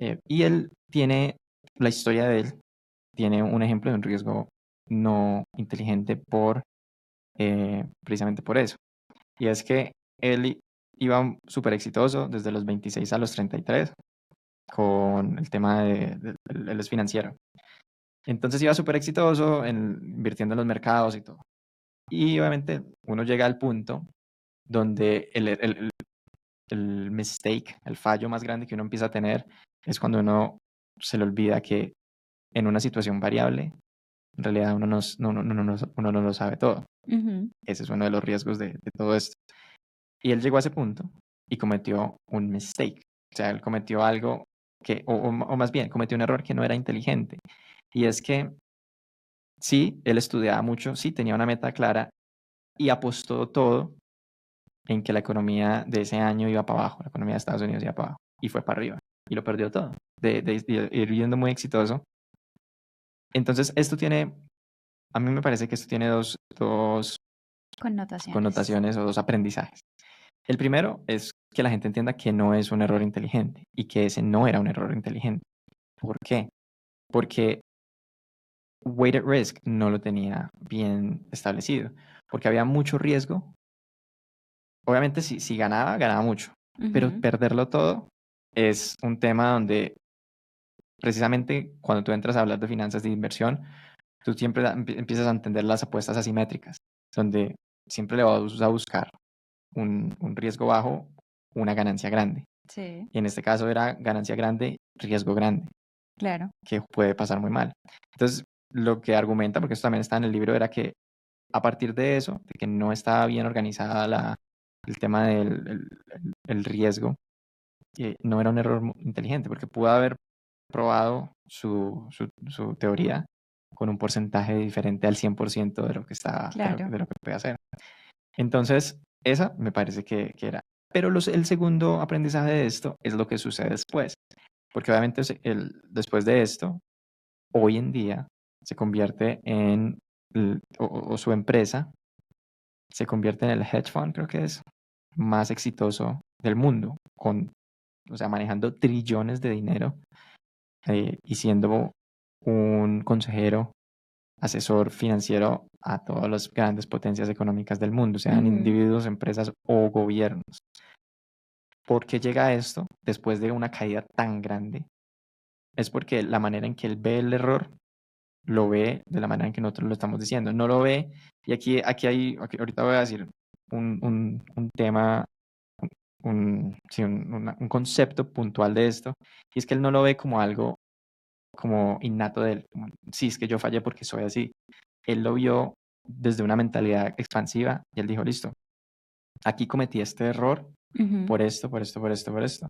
Eh, y él tiene, la historia de él, tiene un ejemplo de un riesgo no inteligente precisamente por eso. Y es que él iba súper exitoso desde los 26 a los 33 con el tema él es financiero. Entonces iba súper exitoso invirtiendo en los mercados y todo. Y obviamente uno llega al punto donde el mistake, el fallo más grande que uno empieza a tener es cuando uno se le olvida que en una situación variable, en realidad uno no lo sabe todo. ujú, Ese es uno de los riesgos de todo esto. Y él llegó a ese punto y cometió un mistake. O sea, él cometió algo o más bien, cometió un error que no era inteligente. Y es que sí, él estudiaba mucho, sí, tenía una meta clara y apostó todo en que la economía de ese año iba para abajo, la economía de Estados Unidos iba para abajo y fue para arriba y lo perdió todo, de ir viendo muy exitoso. Entonces, a mí me parece que esto tiene dos Connotaciones. o dos aprendizajes. El primero es que la gente entienda que no es un error inteligente y que ese no era un error inteligente. ¿Por qué? Porque weighted risk no lo tenía bien establecido, porque había mucho riesgo. Obviamente si ganaba, ganaba mucho, pero Ujú. perderlo todo es un tema donde precisamente cuando tú entras a hablar de finanzas de inversión, tú siempre empiezas a entender las apuestas asimétricas, donde siempre le vas a buscar un riesgo bajo, una ganancia grande. Sí, Y en este caso era ganancia grande, riesgo grande, claro. que puede pasar muy mal. Entonces, lo que argumenta, porque eso también está en el libro, era que a partir de eso, de que no estaba bien organizada el tema el riesgo, no era un error inteligente, porque pudo haber probado su teoría con un porcentaje diferente al 100% de lo que está, Claro. de lo que puede hacer. Entonces, esa me parece que era. Pero el segundo aprendizaje de esto es lo que sucede después, porque obviamente después de esto, hoy en día se convierte en, o su empresa se convierte en el hedge fund, creo que es, más exitoso del mundo, o sea, manejando trillones de dinero y siendo un consejero, asesor financiero a todas las grandes potencias económicas del mundo, sean Ujú. individuos, empresas o gobiernos. ¿Por qué llega esto después de una caída tan grande? Es porque la manera en que él ve el error lo ve de la manera en que nosotros lo estamos diciendo. No lo ve, y ahorita voy a decir un tema, sí, un concepto puntual de esto, y es que él no lo ve como algo como innato de él, como, sí, es que yo fallé porque soy así. Él lo vio desde una mentalidad expansiva y él dijo, listo, aquí cometí este error Ujú. por esto, por esto, por esto, por esto.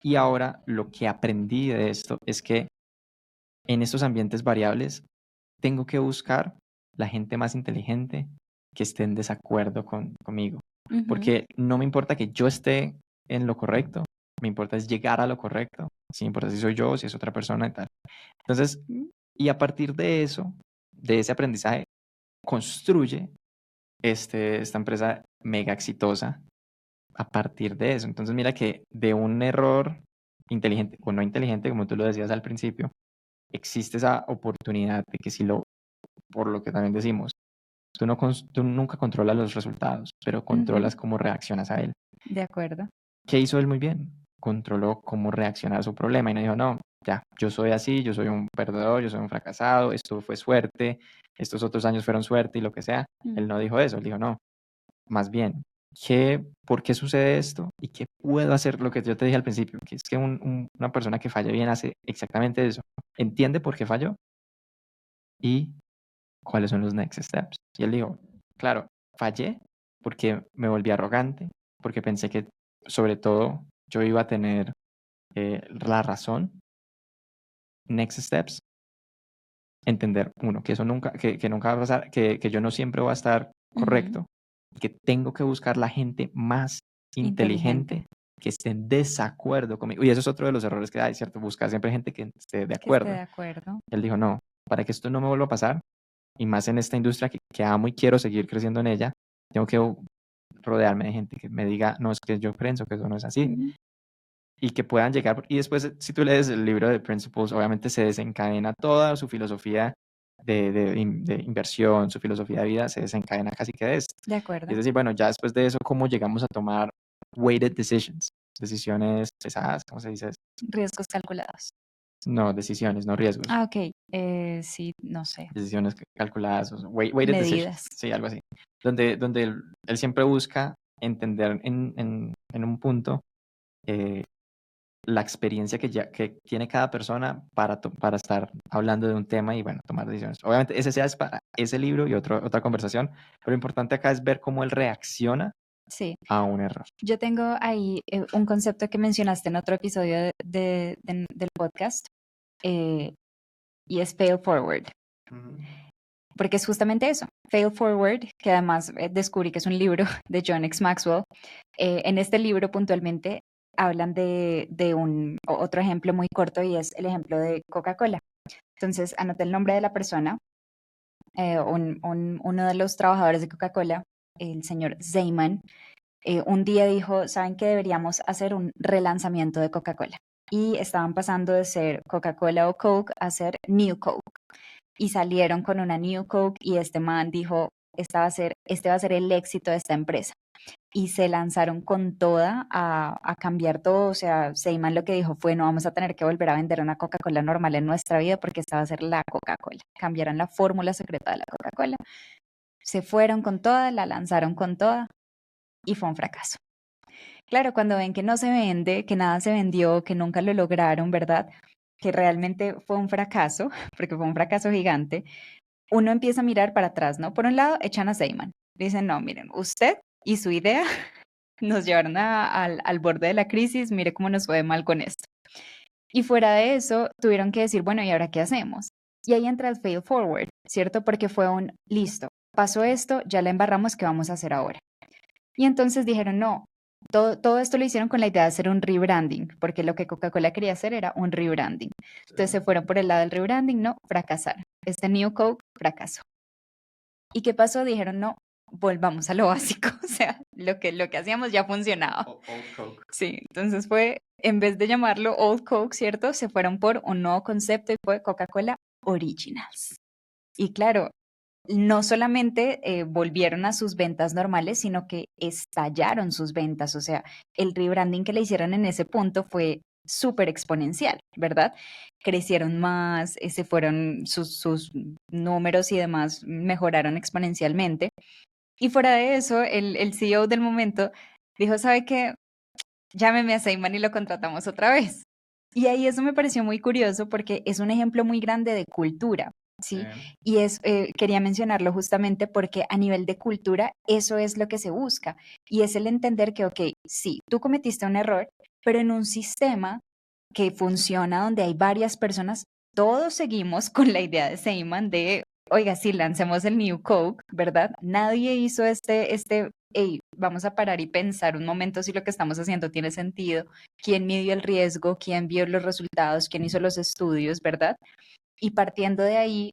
Y ahora lo que aprendí de esto es que en estos ambientes variables tengo que buscar la gente más inteligente que esté en desacuerdo conmigo. Ujú. Porque no me importa que yo esté en lo correcto, me importa es llegar a lo correcto. Sí, me importa si soy yo, si es otra persona y tal. Entonces, y a partir de eso, de ese aprendizaje, construye esta empresa mega exitosa a partir de eso. Entonces, mira que de un error inteligente o no inteligente, como tú lo decías al principio, existe esa oportunidad de que si por lo que también decimos, tú nunca controlas los resultados, pero Ujú. controlas cómo reaccionas a él. De acuerdo. ¿Qué hizo él muy bien? Controló cómo reaccionar a su problema y no dijo, no, ya, yo soy así, yo soy un perdedor, yo soy un fracasado, esto fue suerte, estos otros años fueron suerte y lo que sea. Él no dijo eso, él dijo, no, más bien, ¿por qué sucede esto? ¿Y qué puedo hacer? Lo que yo te dije al principio, que es que una persona que falla bien hace exactamente eso. Entiende por qué falló y cuáles son los next steps. Y él dijo, claro, fallé porque me volví arrogante, porque pensé que sobre todo yo iba a tener la razón. Next steps, entender, uno, que eso nunca, que nunca va a pasar, que yo no siempre voy a estar Ujú. correcto, que tengo que buscar la gente más Inteligente. inteligente que esté en desacuerdo conmigo. Y eso es otro de los errores que hay, ¿cierto? Buscar siempre gente que esté de Que esté acuerdo. de acuerdo. Él dijo, no, para que esto no me vuelva a pasar, y más en esta industria que amo y quiero seguir creciendo en ella, tengo que rodearme de gente que me diga, no, es que yo pienso que eso no es así, Ujú. y que puedan llegar, y después, si tú lees el libro de Principles, obviamente se desencadena toda su filosofía de inversión, su filosofía de vida, se desencadena casi que de esto. De Y es acuerdo. decir, bueno, ya después de eso, ¿cómo llegamos a tomar weighted decisions? Decisiones pesadas, ¿cómo se dice eso? Riesgos calculados. No, decisiones, no riesgos. Ah, ok. Sí, no sé. Decisiones calculadas, weighted decisions, Medidas. sí, algo así. Donde él siempre busca entender en un punto eh, la experiencia que tiene cada persona para estar hablando de un tema y, bueno, tomar decisiones. Obviamente, ese sea es para ese libro y otra conversación, pero lo importante acá es ver cómo él reacciona Sí. a un error. Yo tengo ahí un concepto que mencionaste en otro episodio del podcast y es fail forward. Porque es justamente eso, Fail Forward, que además descubrí que es un libro de John X. Maxwell. En este libro puntualmente hablan de otro ejemplo muy corto y es el ejemplo de Coca-Cola. Entonces anoté el nombre de la persona uno de los trabajadores de Coca-Cola, el señor Zeyman, un día dijo, ¿saben que deberíamos hacer un relanzamiento de Coca-Cola? Y estaban pasando de ser Coca-Cola o Coke a ser New Coke. Y salieron con una New Coke y este man dijo, este va a ser el éxito de esta empresa. Y se lanzaron con toda a cambiar todo. O sea, Seyman lo que dijo fue, no vamos a tener que volver a vender una Coca-Cola normal en nuestra vida porque esta va a ser la Coca-Cola. Cambiaron la fórmula secreta de la Coca-Cola, se fueron con toda, la lanzaron con toda y fue un fracaso. Claro, cuando ven que no se vende, que nada se vendió, que nunca lo lograron, ¿verdad? Que realmente fue un fracaso, porque fue un fracaso gigante, uno empieza a mirar para atrás, ¿no? Por un lado, echan a Seyman. Dicen, no, miren, usted y su idea nos llevaron al borde de la crisis, mire cómo nos fue mal con esto. Y fuera de eso, tuvieron que decir, bueno, ¿y ahora qué hacemos? Y ahí entra el fail forward, ¿cierto? Porque fue un, listo, pasó esto, ya la embarramos, ¿qué vamos a hacer ahora? Y entonces dijeron, no, todo esto lo hicieron con la idea de hacer un rebranding, porque lo que Coca-Cola quería hacer era un rebranding. Entonces se fueron por el lado del rebranding, no, fracasaron. Este New Coke fracasó. ¿Y qué pasó? Dijeron, no, volvamos a lo básico, o sea, lo que hacíamos ya funcionaba. Old Coke. Sí, entonces fue, en vez de llamarlo Old Coke, ¿cierto? Se fueron por un nuevo concepto y fue Coca-Cola Originals. Y claro, no solamente volvieron a sus ventas normales, sino que estallaron sus ventas. O sea, el rebranding que le hicieron en ese punto fue súper exponencial, ¿verdad? Crecieron más, se fueron sus números y demás mejoraron exponencialmente. Y fuera de eso, el CEO del momento dijo, ¿sabe qué? Llámeme a Seyman y lo contratamos otra vez. Y ahí eso me pareció muy curioso porque es un ejemplo muy grande de cultura, ¿sí? Y quería mencionarlo justamente porque a nivel de cultura eso es lo que se busca y es el entender que, ok, sí, tú cometiste un error, pero en un sistema que funciona donde hay varias personas, todos seguimos con la idea de Seyman de, oiga, sí, lancemos el New Coke, ¿verdad? Nadie hizo hey, vamos a parar y pensar un momento si lo que estamos haciendo tiene sentido, quién midió el riesgo, quién vio los resultados, quién hizo los estudios, ¿verdad? Y partiendo de ahí,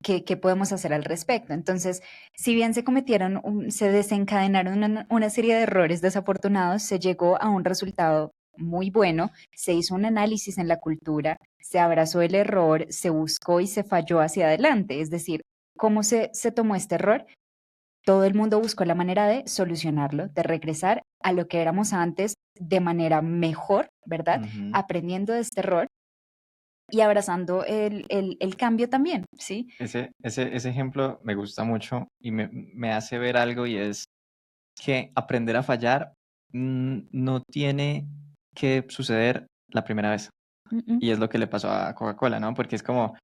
¿qué podemos hacer al respecto? Entonces, si bien se desencadenaron una serie de errores desafortunados, se llegó a un resultado muy bueno, se hizo un análisis en la cultura, se abrazó el error, se buscó y se falló hacia adelante. Es decir, ¿cómo se tomó este error? Todo el mundo buscó la manera de solucionarlo, de regresar a lo que éramos antes de manera mejor, ¿verdad? Ujú. Aprendiendo de este error y abrazando el cambio también, ¿sí? Ese ejemplo me gusta mucho y me hace ver algo y es que aprender a fallar no tiene que suceder la primera vez. Mm, mm. Y es lo que le pasó a Coca-Cola, ¿no? Porque es como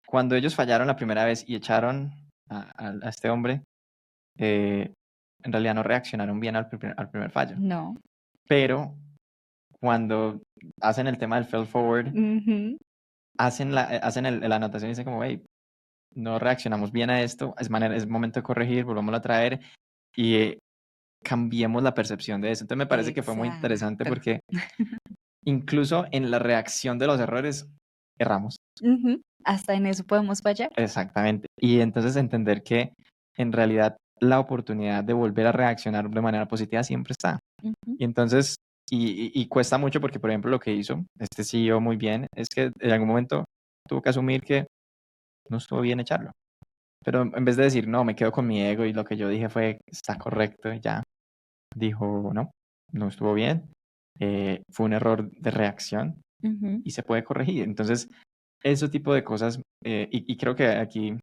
cuando ellos fallaron la primera vez y echaron a este hombre, eh, en realidad no reaccionaron bien al primer fallo. No. Pero cuando hacen el tema del fail forward, Ujú. hacen la anotación y dicen como, hey, no reaccionamos bien a esto, es momento de corregir, volvámoslo a traer y cambiemos la percepción de eso. Entonces me parece que fue muy interesante Exacto. porque incluso en la reacción de los errores, erramos. Ujú. Hasta en eso podemos fallar. Exactamente. Y entonces entender que en realidad la oportunidad de volver a reaccionar de manera positiva siempre está. Ujú. Y entonces, y cuesta mucho porque, por ejemplo, lo que hizo este CEO muy bien es que en algún momento tuvo que asumir que no estuvo bien echarlo. Pero en vez de decir, no, me quedo con mi ego y lo que yo dije fue, está correcto, y ya dijo, no, no estuvo bien, fue un error de reacción Ujú. y se puede corregir. Entonces, ese tipo de cosas, y creo que aquí,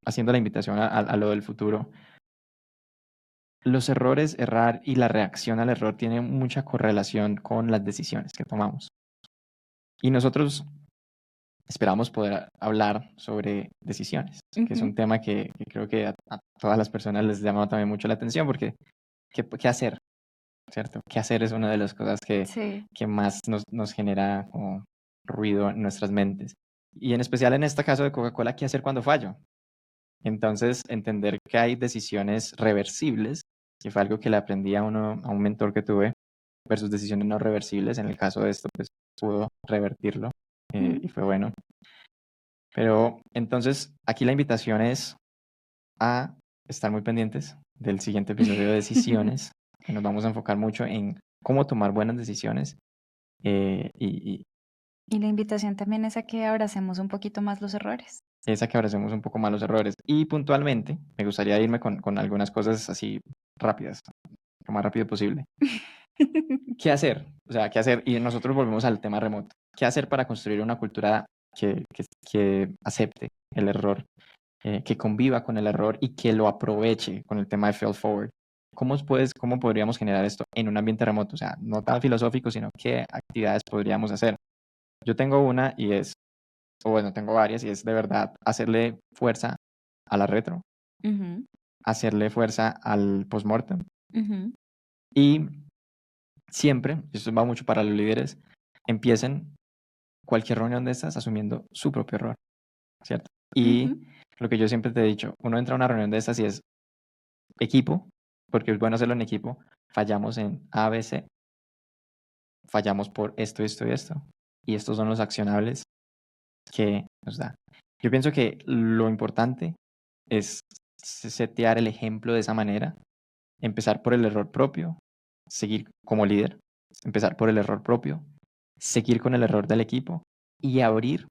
haciendo la invitación a lo del futuro, los errores, errar y la reacción al error tienen mucha correlación con las decisiones que tomamos. Y nosotros esperamos poder hablar sobre decisiones, que es Ujú. un tema que creo que a todas las personas les llama también mucho la atención porque ¿qué hacer? ¿Cierto? ¿Qué hacer es una de las cosas Sí. que más nos genera como ruido en nuestras mentes? Y en especial en este caso de Coca-Cola, ¿qué hacer cuando fallo? Entonces, entender que hay decisiones reversibles, que fue algo que le aprendí a un mentor que tuve, versus decisiones no reversibles. En el caso de esto, pues pudo revertirlo Mm. y fue bueno. Pero entonces aquí la invitación es a estar muy pendientes del siguiente episodio de decisiones, que nos vamos a enfocar mucho en cómo tomar buenas decisiones y Y la invitación también es a que abracemos un poquito más los errores. es a que abracemos un poco más los errores. Y puntualmente, me gustaría irme con algunas cosas así rápidas, lo más rápido posible. ¿Qué hacer? O sea, ¿qué hacer? Y nosotros volvemos al tema remoto. ¿Qué hacer para construir una cultura que acepte el error, que conviva con el error y que lo aproveche con el tema de fail forward? ¿Cómo podríamos generar esto en un ambiente remoto? O sea, no tan filosófico, sino qué actividades podríamos hacer. Yo tengo una y es, o bueno, tengo varias y es de verdad hacerle fuerza a la retro, Ujú, hacerle fuerza al postmortem ujú, y siempre, y esto va mucho para los líderes, empiecen cualquier reunión de estas asumiendo su propio error, ¿cierto? ujú. Y lo que yo siempre te he dicho, uno entra a una reunión de estas y es equipo, porque es bueno hacerlo en equipo, fallamos en A, B, C, fallamos por esto, esto y esto, y estos son los accionables que nos da. Yo pienso que lo importante es setear el ejemplo de esa manera, empezar por el error propio, seguir como líder, empezar por el error propio, seguir con el error del equipo y abrir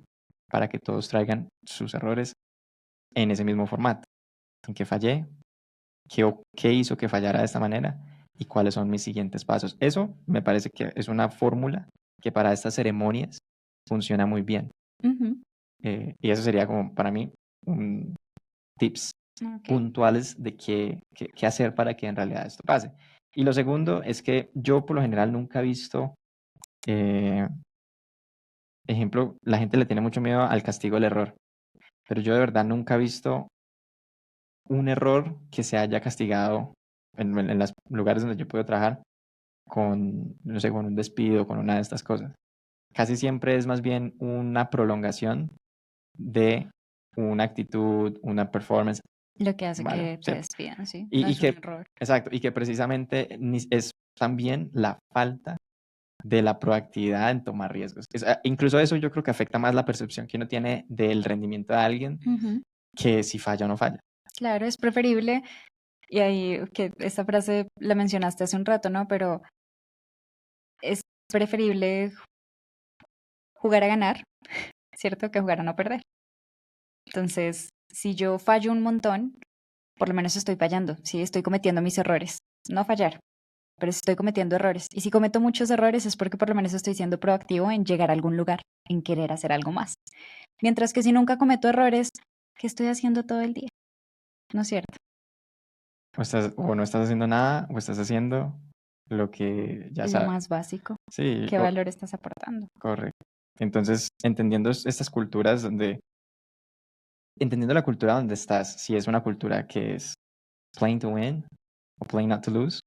para que todos traigan sus errores en ese mismo formato. En qué fallé, qué hizo que fallara de esta manera y cuáles son mis siguientes pasos. Eso me parece que es una fórmula que para estas ceremonias funciona muy bien. Ujú. Y eso sería como para mí un tips Ok. puntuales de qué hacer para que en realidad esto pase. Y lo segundo es que yo por lo general nunca he visto, eh, ejemplo, la gente le tiene mucho miedo al castigo del error, pero yo de verdad nunca he visto un error que se haya castigado en los lugares donde yo puedo trabajar con, no sé, con un despido, con una de estas cosas. Casi siempre es más bien una prolongación de una actitud, una performance, Lo que hace ¿vale? que te ¿Sí? despidan, ¿sí? No Y es un que, error. exacto, y que precisamente es también la falta de la proactividad en tomar riesgos. Incluso eso yo creo que afecta más la percepción que uno tiene del rendimiento de alguien Ujú. que si falla o no falla. Claro, es preferible, y ahí que esta frase la mencionaste hace un rato, ¿no? Pero es preferible jugar a ganar, ¿cierto? Que jugar a no perder. Entonces, si yo fallo un montón, por lo menos estoy fallando, sí, estoy cometiendo mis errores. No fallar, pero si estoy cometiendo errores. Y si cometo muchos errores es porque por lo menos estoy siendo proactivo en llegar a algún lugar, en querer hacer algo más. Mientras que si nunca cometo errores, ¿qué estoy haciendo todo el día? ¿No es cierto? O no estás haciendo nada, o estás haciendo lo que ya Lo sabes. más básico, Sí, ¿qué valor estás aportando? correcto. Entonces, entendiendo estas culturas entendiendo la cultura donde estás, si es una cultura que es playing to win o playing not to lose,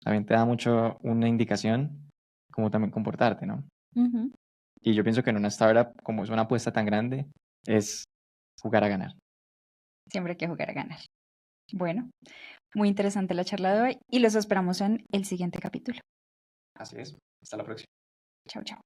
también te da mucho una indicación cómo también comportarte, ¿no? Ujú. Y yo pienso que en una startup, como es una apuesta tan grande, es jugar a ganar. Siempre hay que jugar a ganar. Bueno, muy interesante la charla de hoy y los esperamos en el siguiente capítulo. Así es. Hasta la próxima. Chao, chao.